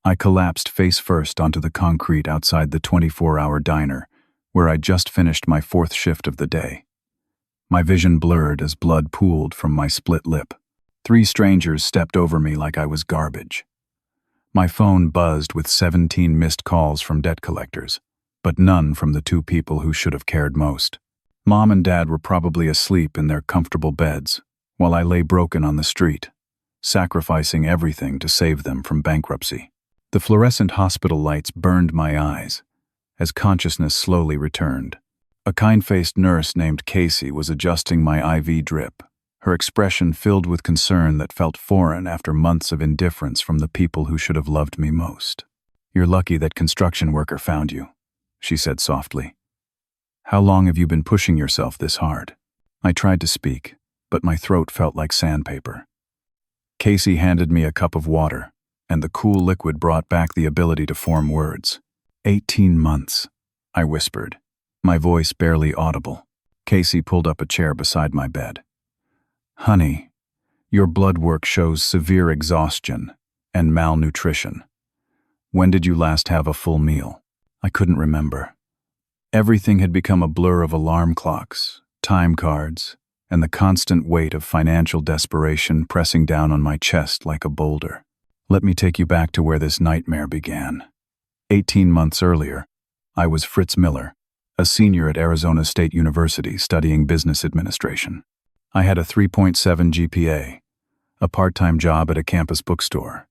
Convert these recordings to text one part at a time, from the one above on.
I collapsed face first onto the concrete outside the 24-hour diner, where I'd just finished my fourth shift of the day. My vision blurred as blood pooled from my split lip. 3 strangers stepped over me like I was garbage. My phone buzzed with 17 missed calls from debt collectors, but none from the 2 people who should have cared most. Mom and Dad were probably asleep in their comfortable beds, while I lay broken on the street, sacrificing everything to save them from bankruptcy. The fluorescent hospital lights burned my eyes as consciousness slowly returned. A kind-faced nurse named Casey was adjusting my IV drip, her expression filled with concern that felt foreign after months of indifference from the people who should have loved me most. "You're lucky that construction worker found you," she said softly. "How long have you been pushing yourself this hard?" I tried to speak, but my throat felt like sandpaper. Casey handed me a cup of water, and the cool liquid brought back the ability to form words. 18 months, I whispered, my voice barely audible. Casey pulled up a chair beside my bed. "Honey, your blood work shows severe exhaustion and malnutrition. When did you last have a full meal?" I couldn't remember. Everything had become a blur of alarm clocks, time cards, and the constant weight of financial desperation pressing down on my chest like a boulder. Let me take you back to where this nightmare began. 18 months earlier, I was Fritz Miller, a senior at Arizona State University studying business administration. I had a 3.7 GPA, a part-time job at a campus bookstore,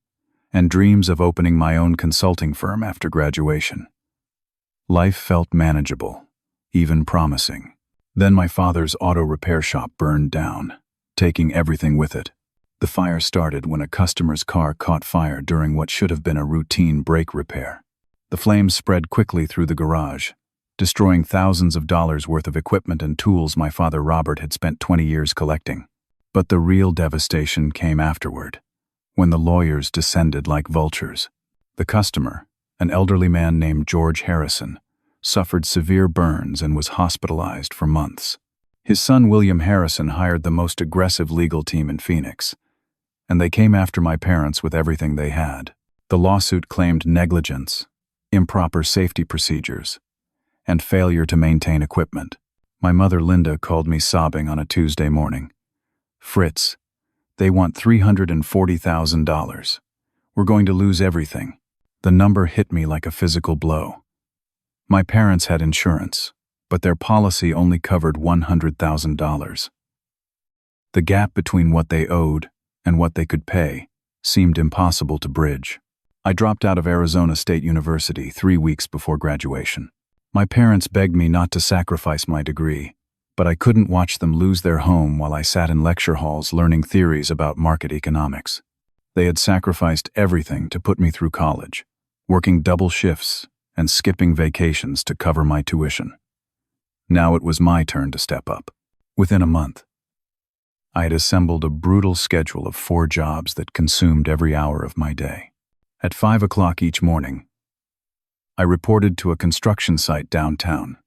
and dreams of opening my own consulting firm after graduation. Life felt manageable, even promising. Then my father's auto repair shop burned down, taking everything with it. The fire started when a customer's car caught fire during what should have been a routine brake repair. The flames spread quickly through the garage, destroying thousands of dollars worth of equipment and tools my father Robert had spent 20 years collecting. But the real devastation came afterward, when the lawyers descended like vultures. The customer, an elderly man named George Harrison, suffered severe burns and was hospitalized for months. His son William Harrison hired the most aggressive legal team in Phoenix, and they came after my parents with everything they had. The lawsuit claimed negligence, improper safety procedures, and failure to maintain equipment. My mother Linda called me sobbing on a Tuesday morning. "Fritz, they want $340,000. We're going to lose everything." The number hit me like a physical blow. My parents had insurance, but their policy only covered $100,000. The gap between what they owed and what they could pay seemed impossible to bridge. I dropped out of Arizona State University 3 weeks before graduation. My parents begged me not to sacrifice my degree, but I couldn't watch them lose their home while I sat in lecture halls learning theories about market economics. They had sacrificed everything to put me through college, working double shifts and skipping vacations to cover my tuition. Now it was my turn to step up. Within a month, I had assembled a brutal schedule of 4 jobs that consumed every hour of my day. At 5 o'clock each morning, I reported to a construction site downtown,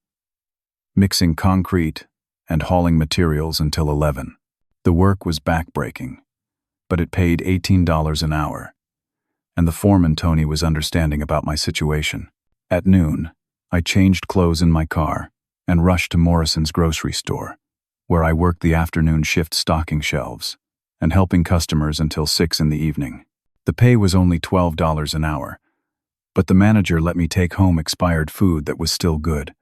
mixing concrete and hauling materials until 11. The work was backbreaking, but it paid $18 an hour, and the foreman Tony was understanding about my situation. At noon, I changed clothes in my car and rushed to Morrison's grocery store, where I worked the afternoon shift stocking shelves and helping customers until 6 in the evening. The pay was only $12 an hour, but the manager let me take home expired food that was still good,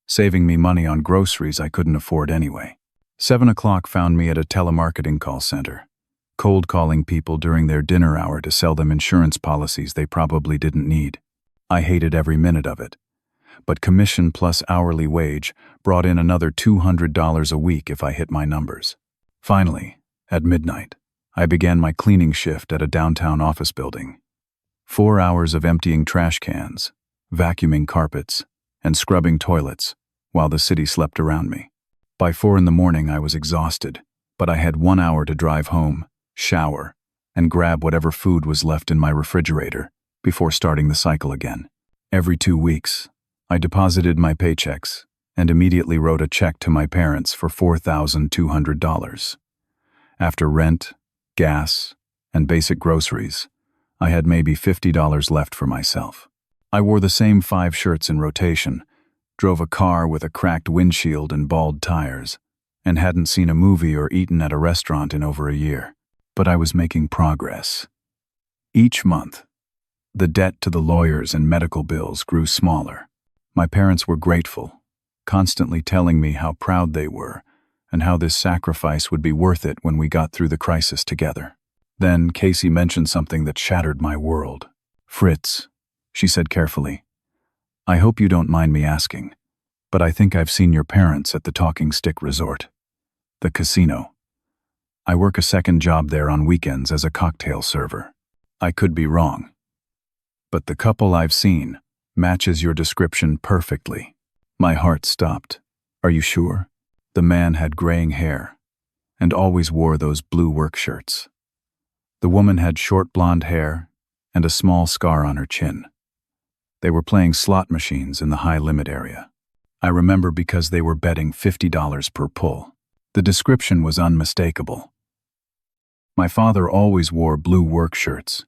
saving me money on groceries I couldn't afford anyway. 7 o'clock found me at a telemarketing call center, cold calling people during their dinner hour to sell them insurance policies they probably didn't need. I hated every minute of it, but commission plus hourly wage brought in another $200 a week if I hit my numbers. Finally, at midnight, I began my cleaning shift at a downtown office building. 4 hours of emptying trash cans, vacuuming carpets, and scrubbing toilets while the city slept around me. By 4 in the morning I was exhausted, but I had 1 hour to drive home, shower, and grab whatever food was left in my refrigerator before starting the cycle again. Every 2 weeks, I deposited my paychecks and immediately wrote a check to my parents for $4,200. After rent, gas, and basic groceries, I had maybe $50 left for myself. I wore the same 5 shirts in rotation, drove a car with a cracked windshield and bald tires, and hadn't seen a movie or eaten at a restaurant in over a year. But I was making progress. Each month, the debt to the lawyers and medical bills grew smaller. My parents were grateful, constantly telling me how proud they were and how this sacrifice would be worth it when we got through the crisis together. Then Casey mentioned something that shattered my world. "Fritz," she said carefully, "I hope you don't mind me asking, but I think I've seen your parents at the Talking Stick Resort, the casino. I work a second job there on weekends as a cocktail server. I could be wrong, but the couple I've seen matches your description perfectly." My heart stopped. "Are you sure?" The man had graying hair and always wore those blue work shirts. The woman had short blonde hair and a small scar on her chin. They were playing slot machines in the high-limit area. I remember because they were betting $50 per pull. The description was unmistakable. My father always wore blue work shirts,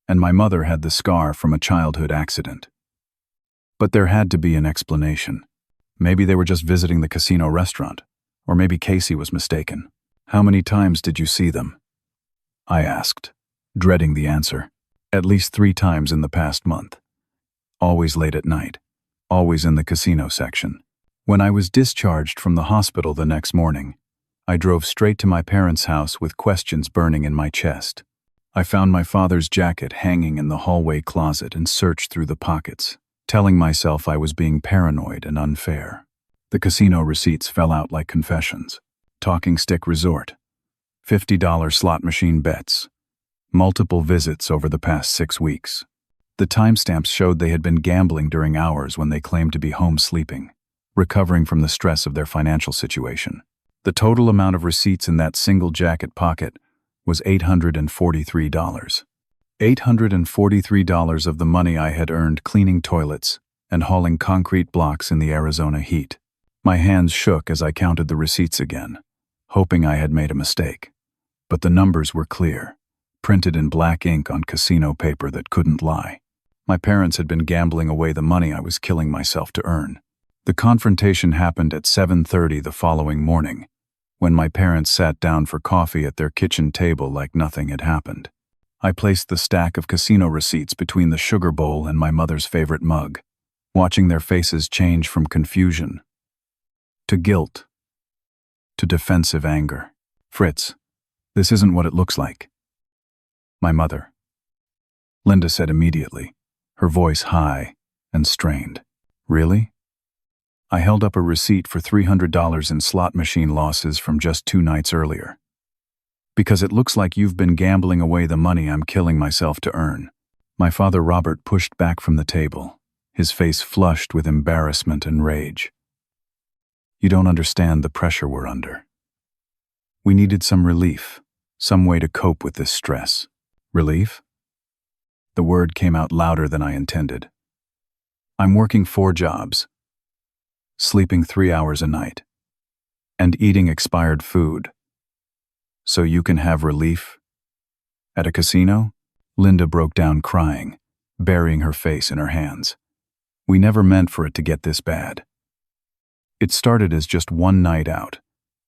and my mother had the scar from a childhood accident. But there had to be an explanation. Maybe they were just visiting the casino restaurant, or maybe Casey was mistaken. "How many times did you see them?" I asked, dreading the answer. "At least 3 times in the past month. Always late at night, always in the casino section." When I was discharged from the hospital the next morning, I drove straight to my parents' house with questions burning in my chest. I found my father's jacket hanging in the hallway closet and searched through the pockets, telling myself I was being paranoid and unfair. The casino receipts fell out like confessions. Talking Stick Resort, $50 slot machine bets, multiple visits over the past 6 weeks. The timestamps showed they had been gambling during hours when they claimed to be home sleeping, recovering from the stress of their financial situation. The total amount of receipts in that single jacket pocket was $843. $843 of the money I had earned cleaning toilets and hauling concrete blocks in the Arizona heat. My hands shook as I counted the receipts again, hoping I had made a mistake. But the numbers were clear, printed in black ink on casino paper that couldn't lie. My parents had been gambling away the money I was killing myself to earn. The confrontation happened at 7:30 the following morning, when my parents sat down for coffee at their kitchen table like nothing had happened. I placed the stack of casino receipts between the sugar bowl and my mother's favorite mug, watching their faces change from confusion to guilt to defensive anger. "Fritz, this isn't what it looks like." "My mother," Linda said immediately, her voice high and strained. "Really?" I held up a receipt for $300 in slot machine losses from just 2 nights earlier. "Because it looks like you've been gambling away the money I'm killing myself to earn." My father Robert pushed back from the table, his face flushed with embarrassment and rage. "You don't understand the pressure we're under. We needed some relief, some way to cope with this stress." "Relief?" The word came out louder than I intended. "I'm working 4 jobs, sleeping 3 hours a night, and eating expired food. So you can have relief? At a casino?" Linda broke down crying, burying her face in her hands. "We never meant for it to get this bad. It started as just one night out,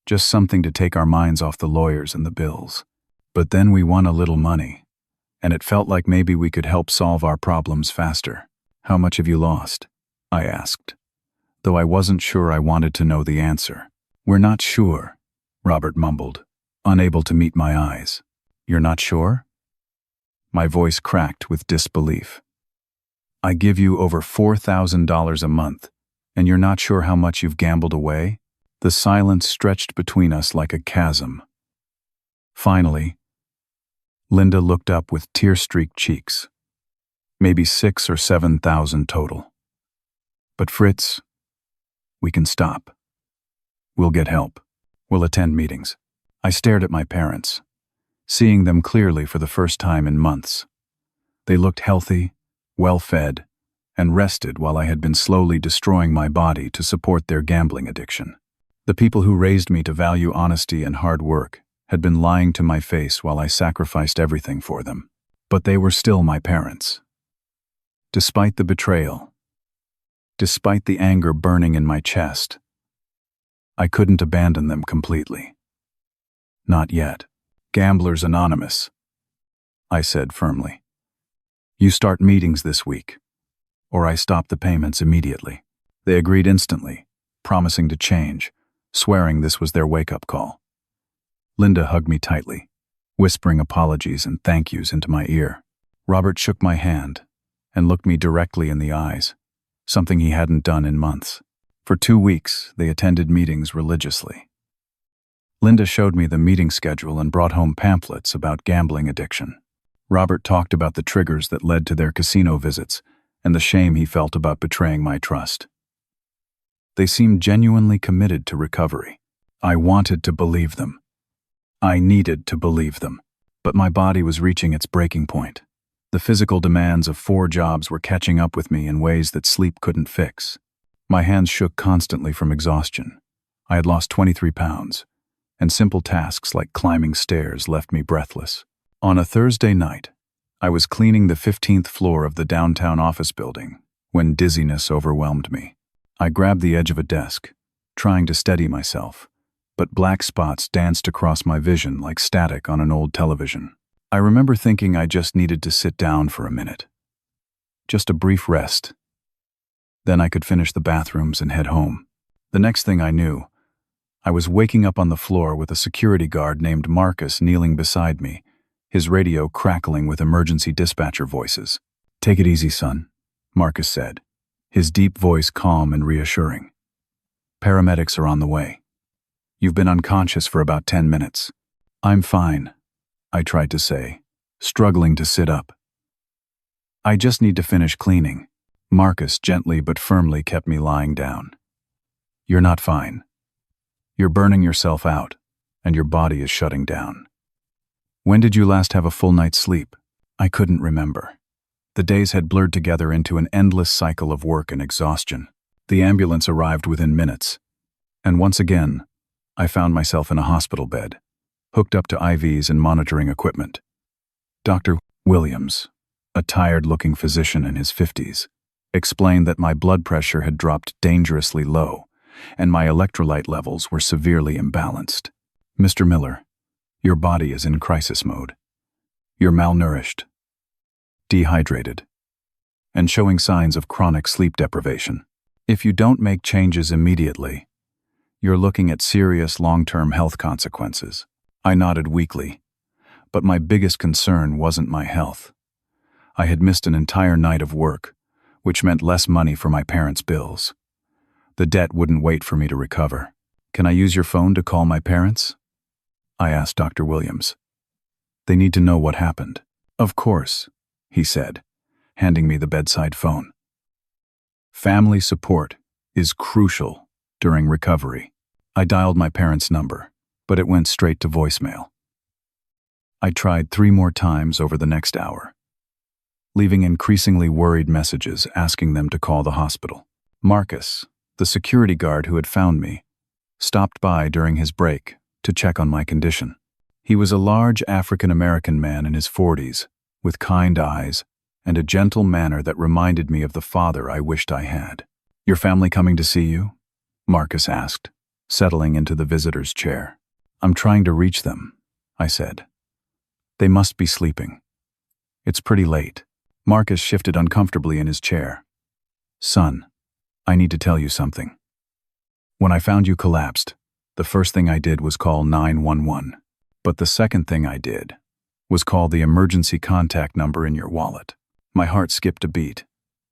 just something to take our minds off the lawyers and the bills. But then we won a little money, and it felt like maybe we could help solve our problems faster." "How much have you lost?" I asked, though I wasn't sure I wanted to know the answer. "We're not sure," Robert mumbled, unable to meet my eyes. "You're not sure?" My voice cracked with disbelief. "I give you over $4,000 a month, and you're not sure how much you've gambled away?" The silence stretched between us like a chasm. Finally, Linda looked up with tear-streaked cheeks. "Maybe 6 or 7,000 total. But Fritz, we can stop. We'll get help. We'll attend meetings." I stared at my parents, seeing them clearly for the first time in months. They looked healthy, well-fed, and rested while I had been slowly destroying my body to support their gambling addiction. The people who raised me to value honesty and hard work had been lying to my face while I sacrificed everything for them. But they were still my parents. Despite the betrayal, despite the anger burning in my chest, I couldn't abandon them completely. Not yet. Gamblers Anonymous, I said firmly. You start meetings this week, or I stop the payments immediately. They agreed instantly, promising to change, swearing this was their wake-up call. Linda hugged me tightly, whispering apologies and thank yous into my ear. Robert shook my hand and looked me directly in the eyes, something he hadn't done in months. For 2 weeks, they attended meetings religiously. Linda showed me the meeting schedule and brought home pamphlets about gambling addiction. Robert talked about the triggers that led to their casino visits and the shame he felt about betraying my trust. They seemed genuinely committed to recovery. I wanted to believe them. I needed to believe them. But my body was reaching its breaking point. The physical demands of 4 jobs were catching up with me in ways that sleep couldn't fix. My hands shook constantly from exhaustion. I had lost 23 pounds, and simple tasks like climbing stairs left me breathless. On a Thursday night, I was cleaning the 15th floor of the downtown office building when dizziness overwhelmed me. I grabbed the edge of a desk, trying to steady myself, but black spots danced across my vision like static on an old television. I remember thinking I just needed to sit down for a minute. Just a brief rest. Then I could finish the bathrooms and head home. The next thing I knew, I was waking up on the floor with a security guard named Marcus kneeling beside me, his radio crackling with emergency dispatcher voices. "Take it easy, son," Marcus said, his deep voice calm and reassuring. "Paramedics are on the way. You've been unconscious for about 10 minutes. I'm fine," I tried to say, struggling to sit up. "I just need to finish cleaning." Marcus gently but firmly kept me lying down. "You're not fine. You're burning yourself out, and your body is shutting down." "When did you last have a full night's sleep?" I couldn't remember. The days had blurred together into an endless cycle of work and exhaustion. The ambulance arrived within minutes, and once again, I found myself in a hospital bed, hooked up to IVs and monitoring equipment. Dr. Williams, a tired-looking physician in his 50s, explained that my blood pressure had dropped dangerously low, and my electrolyte levels were severely imbalanced. "Mr. Miller, your body is in crisis mode. You're malnourished, dehydrated, and showing signs of chronic sleep deprivation. If you don't make changes immediately, you're looking at serious long-term health consequences." I nodded weakly, but my biggest concern wasn't my health. I had missed an entire night of work, which meant less money for my parents' bills. The debt wouldn't wait for me to recover. "Can I use your phone to call my parents?" I asked Dr. Williams. "They need to know what happened." "Of course," he said, handing me the bedside phone. Family support is crucial during recovery. I dialed my parents' number, but it went straight to voicemail. I tried 3 more times over the next hour, leaving increasingly worried messages asking them to call the hospital. Marcus, the security guard who had found me, stopped by during his break to check on my condition. He was a large African-American man in his 40s, with kind eyes and a gentle manner that reminded me of the father I wished I had. "Your family coming to see you?" Marcus asked, settling into the visitor's chair. "I'm trying to reach them," I said. "They must be sleeping. It's pretty late." Marcus shifted uncomfortably in his chair. "Son, I need to tell you something. When I found you collapsed, the first thing I did was call 911. But the second thing I did was call the emergency contact number in your wallet." My heart skipped a beat.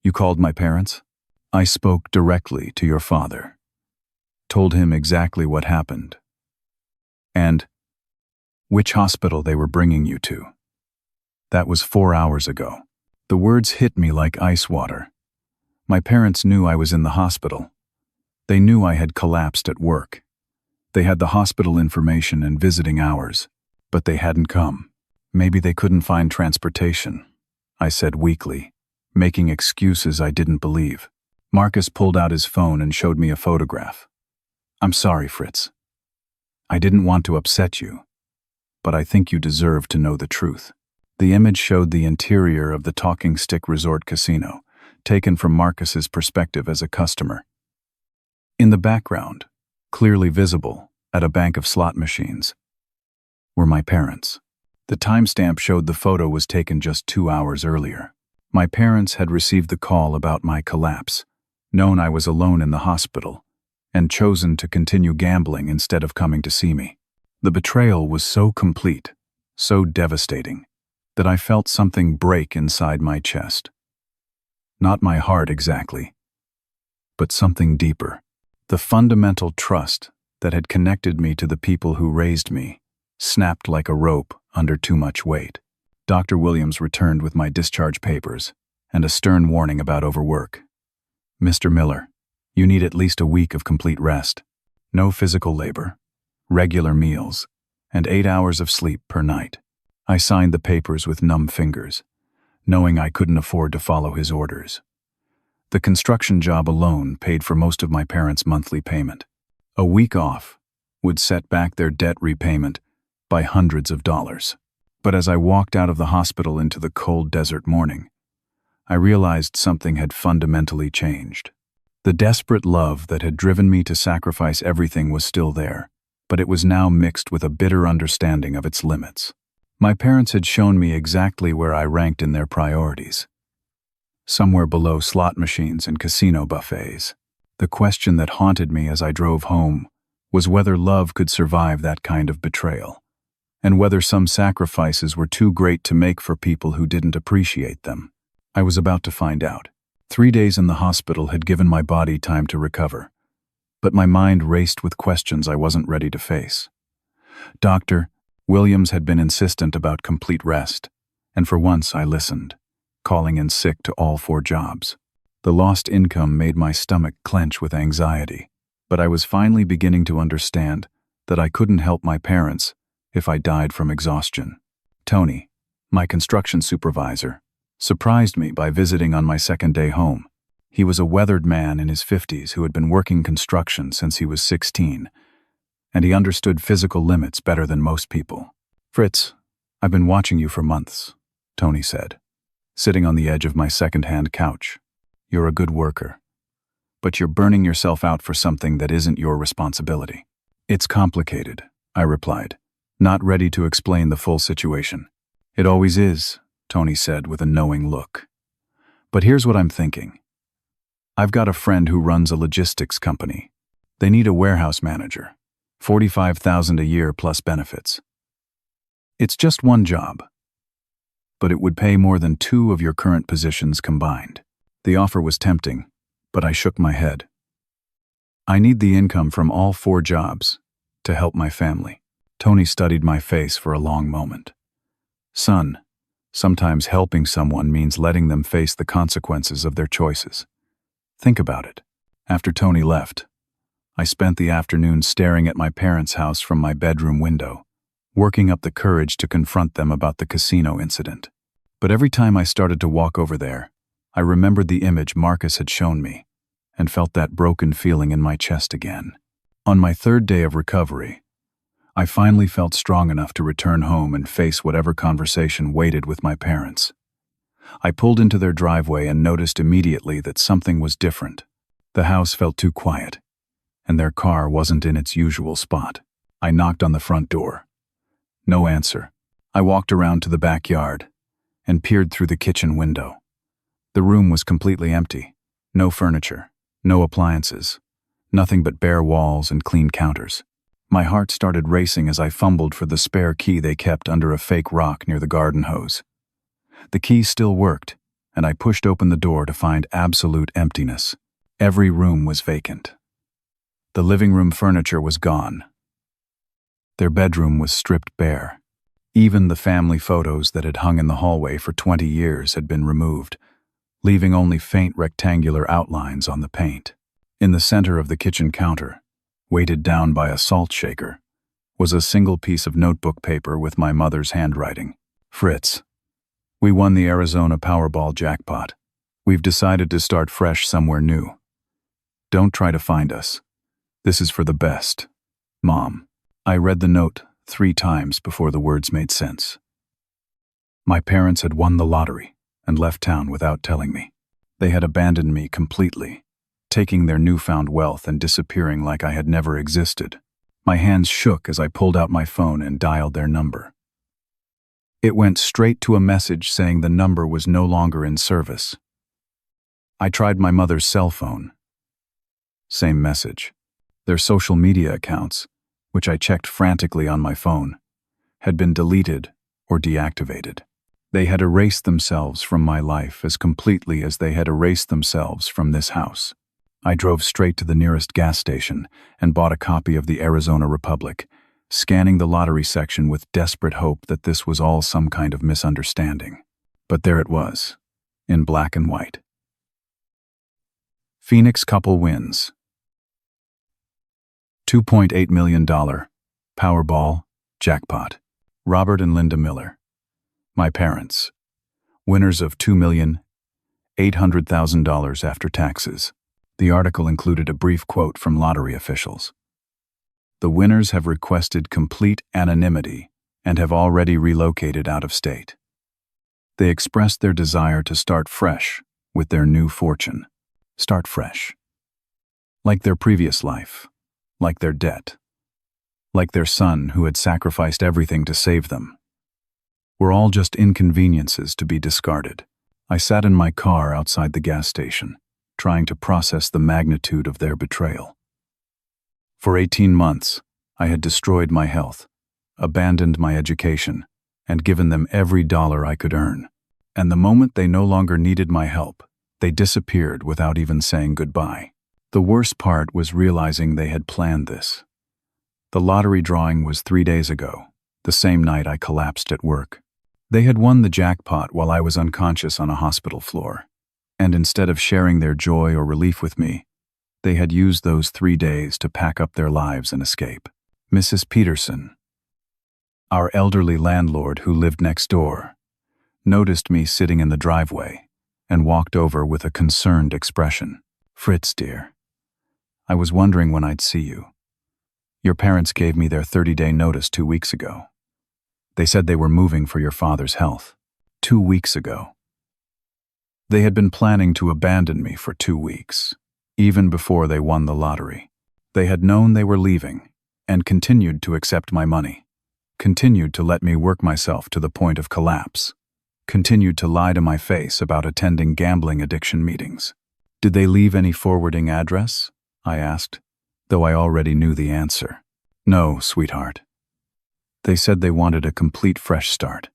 "You called my parents?" "I spoke directly to your father, told him exactly what happened, and which hospital they were bringing you to. That was 4 hours ago." The words hit me like ice water. My parents knew I was in the hospital. They knew I had collapsed at work. They had the hospital information and visiting hours, but they hadn't come. "Maybe they couldn't find transportation," I said weakly, making excuses I didn't believe. Marcus pulled out his phone and showed me a photograph. "I'm sorry, Fritz. I didn't want to upset you, but I think you deserve to know the truth. The image showed the interior of the Talking Stick Resort Casino, taken from Marcus's perspective as a customer. In the background, clearly visible at a bank of slot machines, were my parents. The timestamp showed the photo was taken just 2 hours earlier. My parents had received the call about my collapse, known I was alone in the hospital, and chosen to continue gambling instead of coming to see me. The betrayal was so complete, so devastating, that I felt something break inside my chest. Not my heart exactly, but something deeper. The fundamental trust that had connected me to the people who raised me snapped like a rope under too much weight. Dr. Williams returned with my discharge papers and a stern warning about overwork. "Mr. Miller, you need at least a week of complete rest. No physical labor, regular meals, and 8 hours of sleep per night." I signed the papers with numb fingers, knowing I couldn't afford to follow his orders. The construction job alone paid for most of my parents' monthly payment. A week off would set back their debt repayment by hundreds of dollars. But as I walked out of the hospital into the cold desert morning, I realized something had fundamentally changed. The desperate love that had driven me to sacrifice everything was still there, but it was now mixed with a bitter understanding of its limits. My parents had shown me exactly where I ranked in their priorities. Somewhere below slot machines and casino buffets. The question that haunted me as I drove home was whether love could survive that kind of betrayal, and whether some sacrifices were too great to make for people who didn't appreciate them. I was about to find out. 3 days in the hospital had given my body time to recover, but my mind raced with questions I wasn't ready to face. Dr. Williams had been insistent about complete rest, and for once I listened, calling in sick to all 4 jobs. The lost income made my stomach clench with anxiety, but I was finally beginning to understand that I couldn't help my parents if I died from exhaustion. Tony, my construction supervisor, surprised me by visiting on my second day home. He was a weathered man in his 50s who had been working construction since he was 16, and he understood physical limits better than most people. "Fritz, I've been watching you for months," Tony said, sitting on the edge of my second-hand couch. "You're a good worker, but you're burning yourself out for something that isn't your responsibility." "It's complicated," I replied, not ready to explain the full situation. "It always is," Tony said with a knowing look. "But here's what I'm thinking. I've got a friend who runs a logistics company. They need a warehouse manager. $45,000 a year plus benefits. It's just one job, but it would pay more than 2 of your current positions combined." The offer was tempting, but I shook my head. "I need the income from all 4 jobs to help my family." Tony studied my face for a long moment. "Son, sometimes helping someone means letting them face the consequences of their choices. Think about it." After Tony left, I spent the afternoon staring at my parents' house from my bedroom window, working up the courage to confront them about the casino incident. But every time I started to walk over there, I remembered the image Marcus had shown me, and felt that broken feeling in my chest again. On my 3rd day of recovery, I finally felt strong enough to return home and face whatever conversation waited with my parents. I pulled into their driveway and noticed immediately that something was different. The house felt too quiet, and their car wasn't in its usual spot. I knocked on the front door. No answer. I walked around to the backyard and peered through the kitchen window. The room was completely empty. No furniture, no appliances, nothing but bare walls and clean counters. My heart started racing as I fumbled for the spare key they kept under a fake rock near the garden hose. The key still worked, and I pushed open the door to find absolute emptiness. Every room was vacant. The living room furniture was gone. Their bedroom was stripped bare. Even the family photos that had hung in the hallway for 20 years had been removed, leaving only faint rectangular outlines on the paint. In the center of the kitchen counter, weighted down by a salt shaker, was a single piece of notebook paper with my mother's handwriting. "Fritz, we won the Arizona Powerball jackpot. We've decided to start fresh somewhere new. Don't try to find us. This is for the best. Mom." I read the note 3 times before the words made sense. My parents had won the lottery and left town without telling me. They had abandoned me completely, taking their newfound wealth and disappearing like I had never existed. My hands shook as I pulled out my phone and dialed their number. It went straight to a message saying the number was no longer in service. I tried my mother's cell phone. Same message. Their social media accounts, which I checked frantically on my phone, had been deleted or deactivated. They had erased themselves from my life as completely as they had erased themselves from this house. I drove straight to the nearest gas station and bought a copy of the Arizona Republic, scanning the lottery section with desperate hope that this was all some kind of misunderstanding. But there it was, in black and white. Phoenix couple wins. $2.8 million. Powerball. Jackpot. Robert and Linda Miller. My parents. Winners of $2,800,000 after taxes. The article included a brief quote from lottery officials. The winners have requested complete anonymity and have already relocated out of state. They expressed their desire to start fresh with their new fortune. Start fresh. Like their previous life. Like their debt. Like their son who had sacrificed everything to save them. We're all just inconveniences to be discarded. I sat in my car outside the gas station, trying to process the magnitude of their betrayal. For 18 months, I had destroyed my health, abandoned my education, and given them every dollar I could earn. And the moment they no longer needed my help, they disappeared without even saying goodbye. The worst part was realizing they had planned this. The lottery drawing was 3 days ago, the same night I collapsed at work. They had won the jackpot while I was unconscious on a hospital floor, and instead of sharing their joy or relief with me, they had used those 3 days to pack up their lives and escape. Mrs. Peterson, our elderly landlord who lived next door, noticed me sitting in the driveway and walked over with a concerned expression. "Fritz, dear, I was wondering when I'd see you. Your parents gave me their 30-day notice 2 weeks ago. They said they were moving for your father's health. 2 weeks ago. They had been planning to abandon me for 2 weeks, even before they won the lottery. They had known they were leaving and continued to accept my money, continued to let me work myself to the point of collapse, continued to lie to my face about attending gambling addiction meetings. Did they leave any forwarding address? I asked, though I already knew the answer. No, sweetheart. They said they wanted a complete fresh start.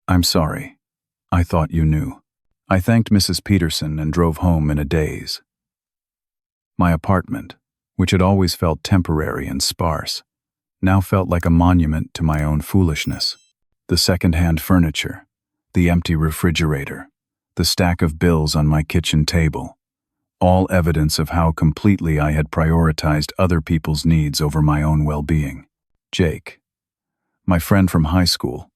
I'm sorry. I thought you knew. I thanked Mrs. Peterson and drove home in a daze. My apartment, which had always felt temporary and sparse, now felt like a monument to my own foolishness. The second-hand furniture, the empty refrigerator, the stack of bills on my kitchen table, all evidence of how completely I had prioritized other people's needs over my own well-being. Jake, my friend from high school,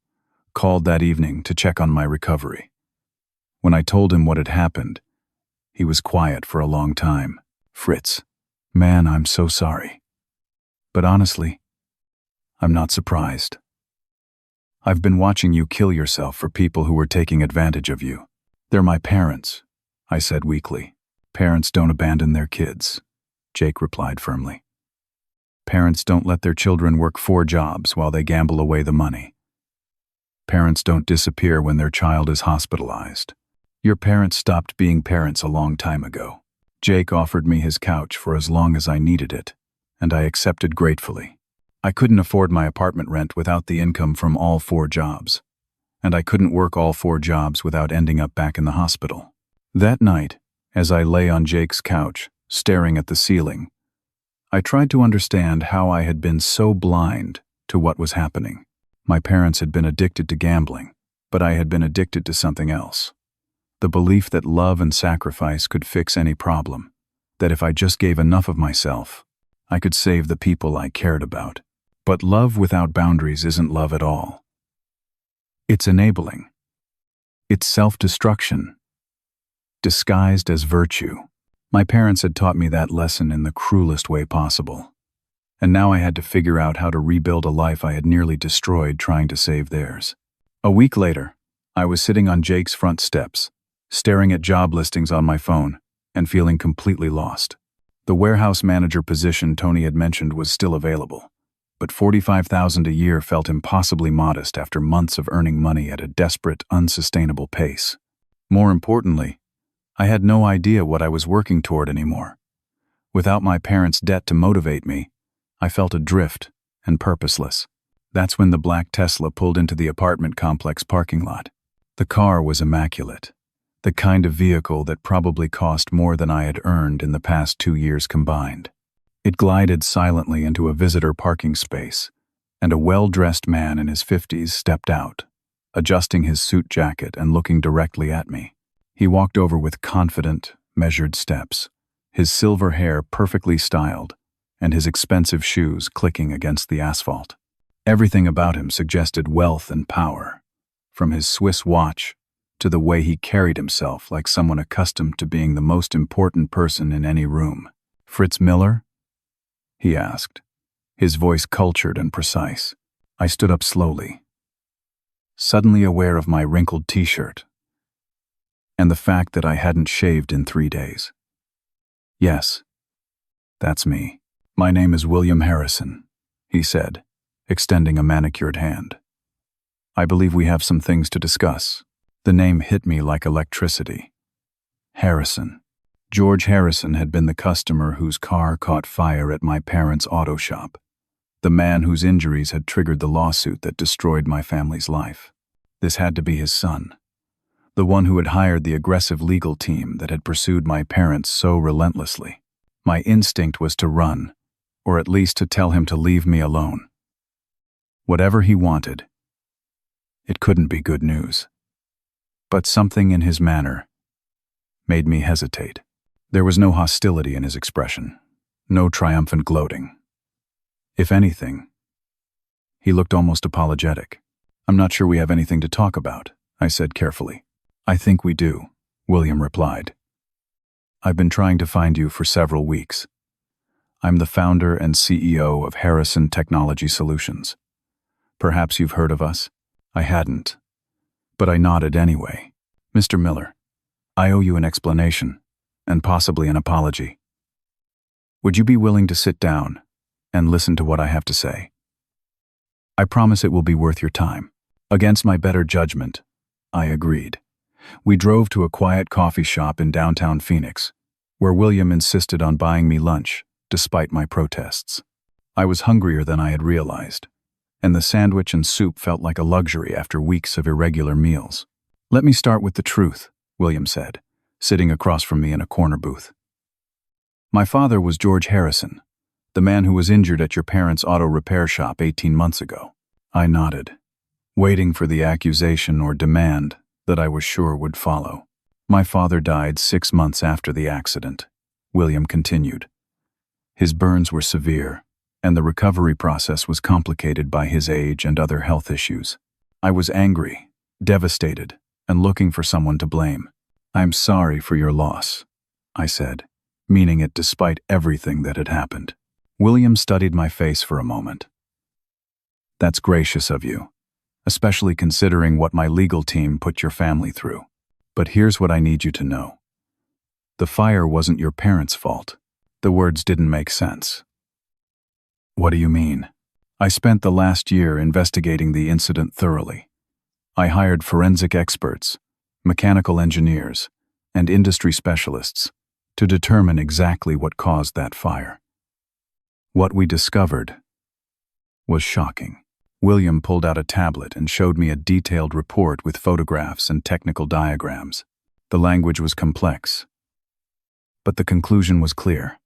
called that evening to check on my recovery. When I told him what had happened, he was quiet for a long time. Fritz, man, I'm so sorry. But honestly, I'm not surprised. I've been watching you kill yourself for people who were taking advantage of you. They're my parents, I said weakly. Parents don't abandon their kids, Jake replied firmly. Parents don't let their children work 4 jobs while they gamble away the money. Parents don't disappear when their child is hospitalized. Your parents stopped being parents a long time ago. Jake offered me his couch for as long as I needed it, and I accepted gratefully. I couldn't afford my apartment rent without the income from all 4 jobs, and I couldn't work all 4 jobs without ending up back in the hospital. That night, as I lay on Jake's couch, staring at the ceiling, I tried to understand how I had been so blind to what was happening. My parents had been addicted to gambling, but I had been addicted to something else. The belief that love and sacrifice could fix any problem, that if I just gave enough of myself, I could save the people I cared about. But love without boundaries isn't love at all. It's enabling. It's self-destruction, disguised as virtue. My parents had taught me that lesson in the cruelest way possible, and now I had to figure out how to rebuild a life I had nearly destroyed trying to save theirs. A week later, I was sitting on Jake's front steps, staring at job listings on my phone, and feeling completely lost. The warehouse manager position Tony had mentioned was still available, but $45,000 a year felt impossibly modest after months of earning money at a desperate, unsustainable pace. More importantly, I had no idea what I was working toward anymore. Without my parents' debt to motivate me, I felt adrift and purposeless. That's when the black Tesla pulled into the apartment complex parking lot. The car was immaculate, the kind of vehicle that probably cost more than I had earned in the past 2 years combined. It glided silently into a visitor parking space, and a well-dressed man in his 50s stepped out, adjusting his suit jacket and looking directly at me. He walked over with confident, measured steps, his silver hair perfectly styled, and his expensive shoes clicking against the asphalt. Everything about him suggested wealth and power, from his Swiss watch to the way he carried himself like someone accustomed to being the most important person in any room. "Fritz Miller?" he asked, his voice cultured and precise. I stood up slowly, suddenly aware of my wrinkled t-shirt and the fact that I hadn't shaved in 3 days. "Yes, that's me. My name is William Harrison," he said, extending a manicured hand. "I believe we have some things to discuss." The name hit me like electricity. Harrison. George Harrison had been the customer whose car caught fire at my parents' auto shop, the man whose injuries had triggered the lawsuit that destroyed my family's life. This had to be his son, the one who had hired the aggressive legal team that had pursued my parents so relentlessly. My instinct was to run, or at least to tell him to leave me alone. Whatever he wanted, it couldn't be good news. But something in his manner made me hesitate. There was no hostility in his expression, no triumphant gloating. If anything, he looked almost apologetic. "I'm not sure we have anything to talk about," I said carefully. "I think we do," William replied. "I've been trying to find you for several weeks. I'm the founder and CEO of Harrison Technology Solutions. Perhaps you've heard of us?" I hadn't, but I nodded anyway. "Mr. Miller, I owe you an explanation, and possibly an apology. Would you be willing to sit down and listen to what I have to say? I promise it will be worth your time." Against my better judgment, I agreed. We drove to a quiet coffee shop in downtown Phoenix, where William insisted on buying me lunch, despite my protests. I was hungrier than I had realized, and the sandwich and soup felt like a luxury after weeks of irregular meals. "Let me start with the truth," William said, sitting across from me in a corner booth. "My father was George Harrison, the man who was injured at your parents' auto repair shop 18 months ago." I nodded, waiting for the accusation or demand that I was sure would follow. "My father died 6 months after the accident," William continued. "His burns were severe, and the recovery process was complicated by his age and other health issues. I was angry, devastated, and looking for someone to blame. "I'm sorry for your loss," I said, meaning it despite everything that had happened. William studied my face for a moment. "That's gracious of you, especially considering what my legal team put your family through. But here's what I need you to know. The fire wasn't your parents' fault." The words didn't make sense. "What do you mean?" "I spent the last year investigating the incident thoroughly. I hired forensic experts, mechanical engineers, and industry specialists to determine exactly what caused that fire. What we discovered was shocking." William pulled out a tablet and showed me a detailed report with photographs and technical diagrams. The language was complex, but the conclusion was clear.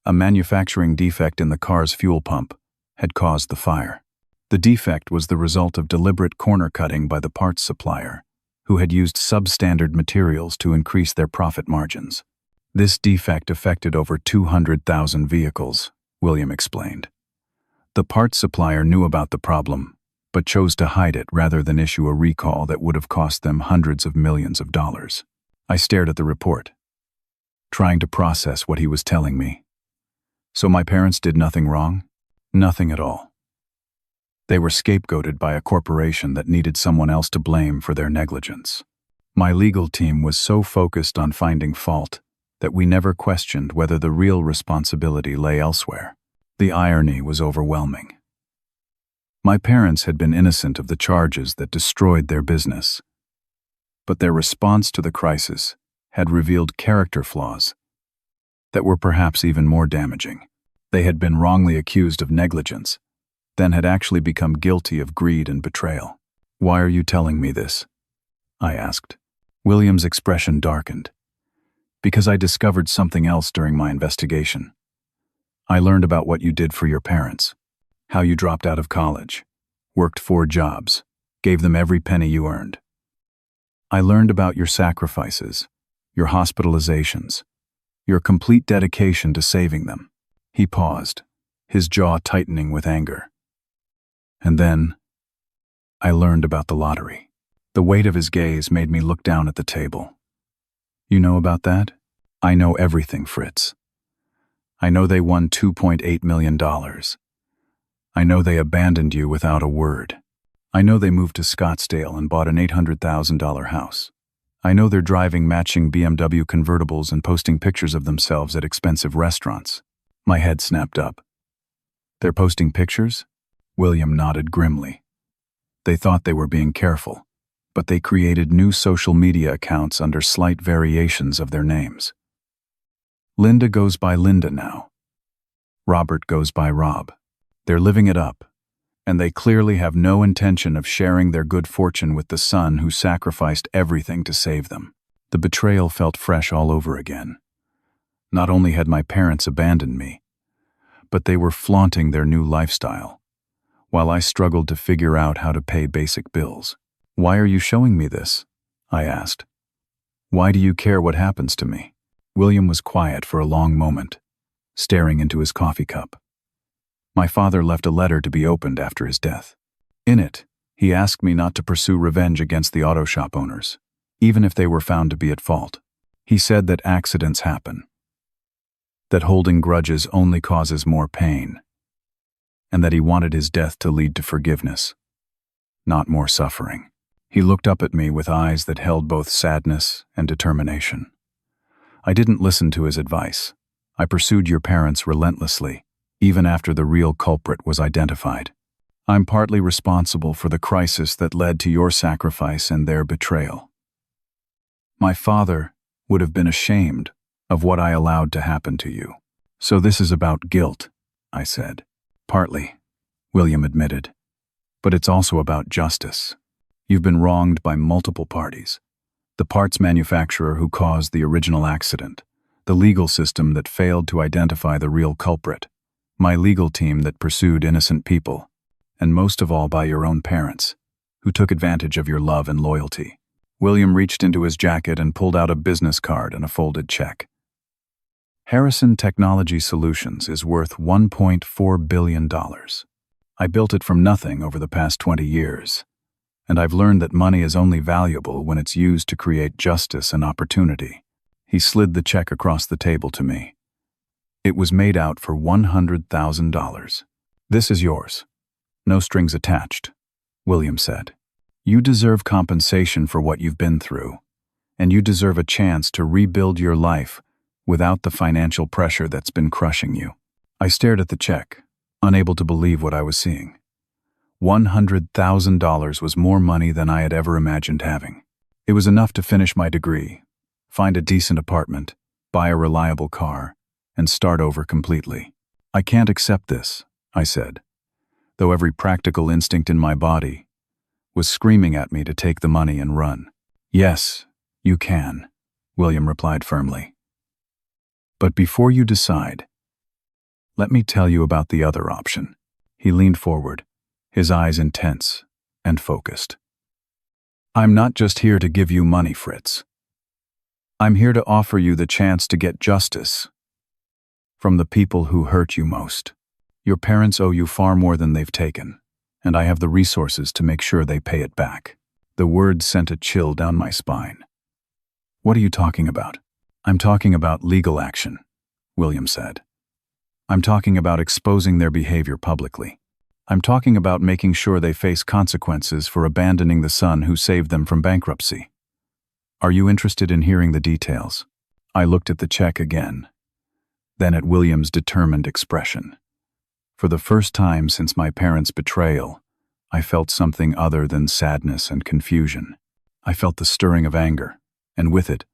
A manufacturing defect in the car's fuel pump had caused the fire. The defect was the result of deliberate corner cutting by the parts supplier, who had used substandard materials to increase their profit margins. This defect affected over 200,000 vehicles, William explained. The parts supplier knew about the problem, but chose to hide it rather than issue a recall that would have cost them hundreds of millions of dollars. I stared at the report, trying to process what he was telling me. So my parents did nothing wrong? Nothing at all. They were scapegoated by a corporation that needed someone else to blame for their negligence. My legal team was so focused on finding fault that we never questioned whether the real responsibility lay elsewhere. The irony was overwhelming. My parents had been innocent of the charges that destroyed their business, but their response to the crisis had revealed character flaws that were perhaps even more damaging. They had been wrongly accused of negligence, then had actually become guilty of greed and betrayal. "Why are you telling me this?" I asked. William's expression darkened. "Because I discovered something else during my investigation. I learned about what you did for your parents, how you dropped out of college, worked 4 jobs, gave them every penny you earned. I learned about your sacrifices, your hospitalizations, your complete dedication to saving them." He paused, his jaw tightening with anger. "And then, I learned about the lottery." The weight of his gaze made me look down at the table. "You know about that?" "I know everything, Fritz. I know they won $2.8 million. I know they abandoned you without a word. I know they moved to Scottsdale and bought an $800,000 house. I know they're driving matching BMW convertibles and posting pictures of themselves at expensive restaurants." My head snapped up. "They're posting pictures?" William nodded grimly. "They thought they were being careful, but they created new social media accounts under slight variations of their names. Linda goes by Linda now. Robert goes by Rob. They're living it up, and they clearly have no intention of sharing their good fortune with the son who sacrificed everything to save them." The betrayal felt fresh all over again. Not only had my parents abandoned me, but they were flaunting their new lifestyle, while I struggled to figure out how to pay basic bills. "Why are you showing me this?" I asked. "Why do you care what happens to me?" William was quiet for a long moment, staring into his coffee cup. "My father left a letter to be opened after his death. In it, he asked me not to pursue revenge against the auto shop owners, even if they were found to be at fault. He said that accidents happen, that holding grudges only causes more pain, and that he wanted his death to lead to forgiveness, not more suffering." He looked up at me with eyes that held both sadness and determination. "I didn't listen to his advice. I pursued your parents relentlessly, even after the real culprit was identified. I'm partly responsible for the crisis that led to your sacrifice and their betrayal. My father would have been ashamed of what I allowed to happen to you. So this is about guilt," I said. "Partly," William admitted. "But it's also about justice. You've been wronged by multiple parties. The parts manufacturer who caused the original accident, the legal system that failed to identify the real culprit, my legal team that pursued innocent people, and most of all by your own parents, who took advantage of your love and loyalty." William reached into his jacket and pulled out a business card and a folded check. "Harrison Technology Solutions is worth $1.4 billion. I built it from nothing over the past 20 years. And I've learned that money is only valuable when it's used to create justice and opportunity." He slid the check across the table to me. It was made out for $100,000. "This is yours. No strings attached," William said. "You deserve compensation for what you've been through, and you deserve a chance to rebuild your life without the financial pressure that's been crushing you." I stared at the check, unable to believe what I was seeing. $100,000 was more money than I had ever imagined having. It was enough to finish my degree, find a decent apartment, buy a reliable car, and start over completely. "I can't accept this," I said, though every practical instinct in my body was screaming at me to take the money and run. "Yes, you can," William replied firmly. "But before you decide, let me tell you about the other option." He leaned forward, his eyes intense and focused. "I'm not just here to give you money, Fritz. I'm here to offer you the chance to get justice from the people who hurt you most. Your parents owe you far more than they've taken, and I have the resources to make sure they pay it back." The words sent a chill down my spine. "What are you talking about?" "I'm talking about legal action," William said. "I'm talking about exposing their behavior publicly. I'm talking about making sure they face consequences for abandoning the son who saved them from bankruptcy. Are you interested in hearing the details? I looked at the check again, then at William's determined expression. For the first time since my parents' betrayal, I felt something other than sadness and confusion. I felt the stirring of anger, and with it,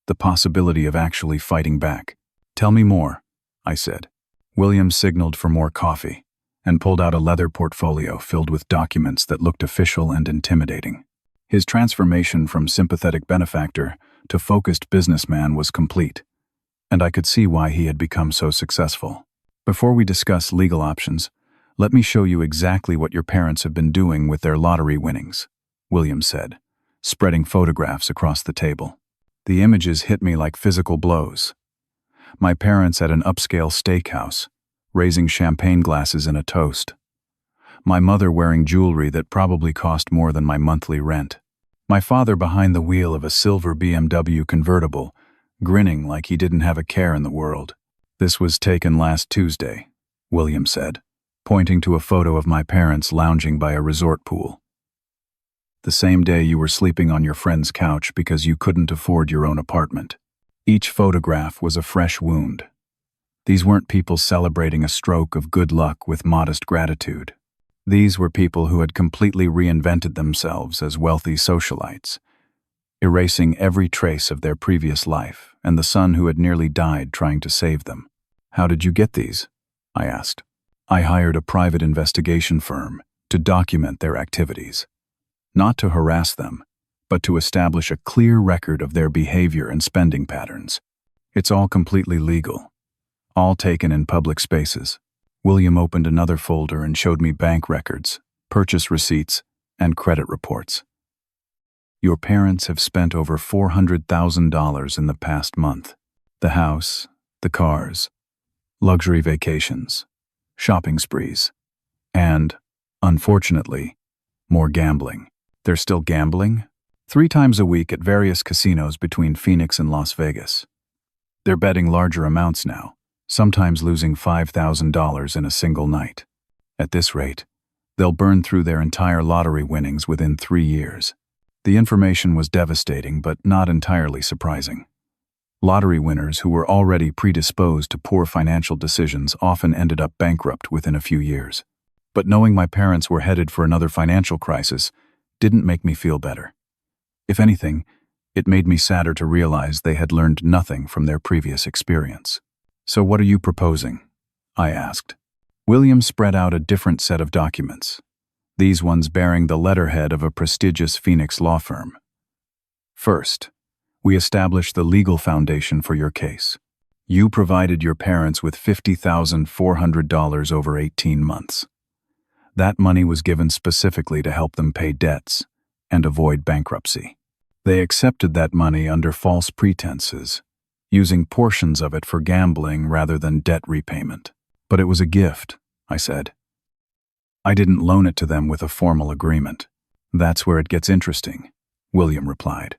the possibility of actually fighting back. "Tell me more," I said. William signaled for more coffee and pulled out a leather portfolio filled with documents that looked official and intimidating. His transformation from sympathetic benefactor to focused businessman was complete, and I could see why he had become so successful. "Before we discuss legal options, let me show you exactly what your parents have been doing with their lottery winnings," William said, spreading photographs across the table. The images hit me like physical blows. My parents at an upscale steakhouse, raising champagne glasses in a toast. My mother wearing jewelry that probably cost more than my monthly rent. My father behind the wheel of a silver BMW convertible, grinning like he didn't have a care in the world. "This was taken last Tuesday," William said, pointing to a photo of my parents lounging by a resort pool. "The same day you were sleeping on your friend's couch because you couldn't afford your own apartment." Each photograph was a fresh wound. These weren't people celebrating a stroke of good luck with modest gratitude. These were people who had completely reinvented themselves as wealthy socialites, erasing every trace of their previous life and the son who had nearly died trying to save them. "How did you get these?" I asked. "I hired a private investigation firm to document their activities. Not to harass them, but to establish a clear record of their behavior and spending patterns. It's all completely legal. All taken in public spaces." William opened another folder and showed me bank records, purchase receipts, and credit reports. "Your parents have spent over $400,000 in the past month. The house, the cars, luxury vacations, shopping sprees, and, unfortunately, more gambling." "They're still gambling?" 3 times a week at various casinos between Phoenix and Las Vegas. "They're betting larger amounts now, sometimes losing $5,000 in a single night. At this rate, they'll burn through their entire lottery winnings within 3 years." The information was devastating but not entirely surprising. Lottery winners who were already predisposed to poor financial decisions often ended up bankrupt within a few years. But knowing my parents were headed for another financial crisis didn't make me feel better. If anything, it made me sadder to realize they had learned nothing from their previous experience. "So what are you proposing?" I asked. William spread out a different set of documents, these ones bearing the letterhead of a prestigious Phoenix law firm. "First, we established the legal foundation for your case. You provided your parents with $50,400 over 18 months. That money was given specifically to help them pay debts and avoid bankruptcy. They accepted that money under false pretenses, using portions of it for gambling rather than debt repayment. But it was a gift," I said. "I didn't loan it to them with a formal agreement." "That's where it gets interesting," William replied.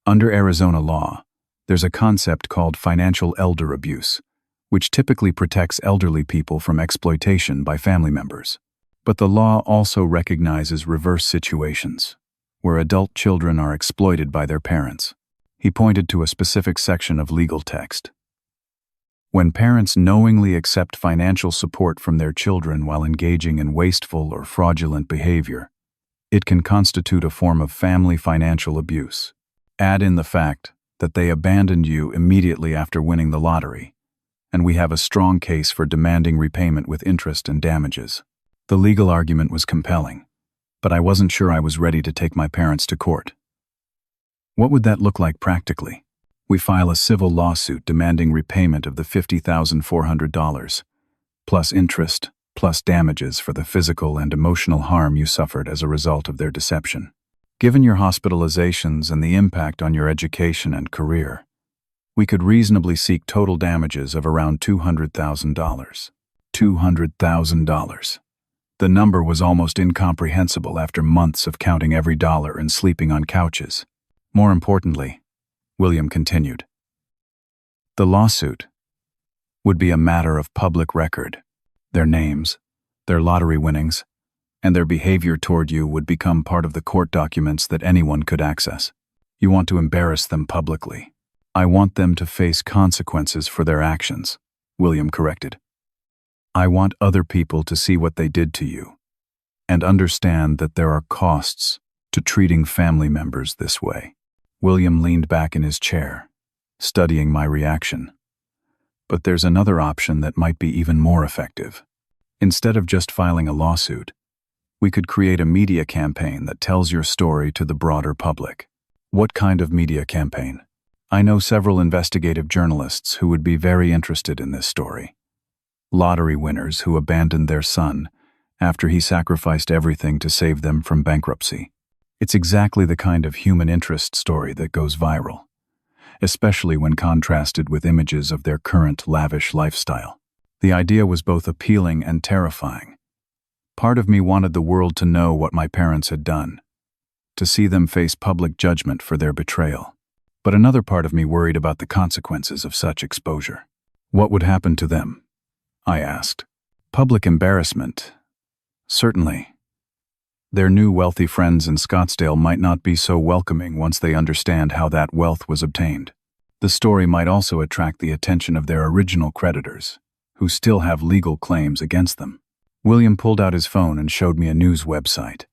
"Under Arizona law, there's a concept called financial elder abuse, which typically protects elderly people from exploitation by family members. But the law also recognizes reverse situations, where adult children are exploited by their parents." He pointed to a specific section of legal text. "When parents knowingly accept financial support from their children while engaging in wasteful or fraudulent behavior, it can constitute a form of family financial abuse. Add in the fact that they abandoned you immediately after winning the lottery, and we have a strong case for demanding repayment with interest and damages." The legal argument was compelling, but I wasn't sure I was ready to take my parents to court. "What would that look like practically?" "We file a civil lawsuit demanding repayment of the $50,400, plus interest, plus damages for the physical and emotional harm you suffered as a result of their deception. Given your hospitalizations and the impact on your education and career, we could reasonably seek total damages of around $200,000. $200,000. The number was almost incomprehensible after months of counting every dollar and sleeping on couches. "More importantly," William continued, "the lawsuit would be a matter of public record. Their names, their lottery winnings, and their behavior toward you would become part of the court documents that anyone could access. You want to embarrass them publicly. I want them to face consequences for their actions, William corrected. I want other people to see what they did to you and understand that there are costs to treating family members this way. William leaned back in his chair, studying my reaction. But there's another option that might be even more effective. Instead of just filing a lawsuit, we could create a media campaign that tells your story to the broader public. What kind of media campaign? I know several investigative journalists who would be very interested in this story. Lottery winners who abandoned their son after he sacrificed everything to save them from bankruptcy. It's exactly the kind of human interest story that goes viral, especially when contrasted with images of their current lavish lifestyle. The idea was both appealing and terrifying. Part of me wanted the world to know what my parents had done, to see them face public judgment for their betrayal. But another part of me worried about the consequences of such exposure. What would happen to them? I asked. Public embarrassment. Certainly. Their new wealthy friends in Scottsdale might not be so welcoming once they understand how that wealth was obtained. The story might also attract the attention of their original creditors, who still have legal claims against them. William pulled out his phone and showed me a news website.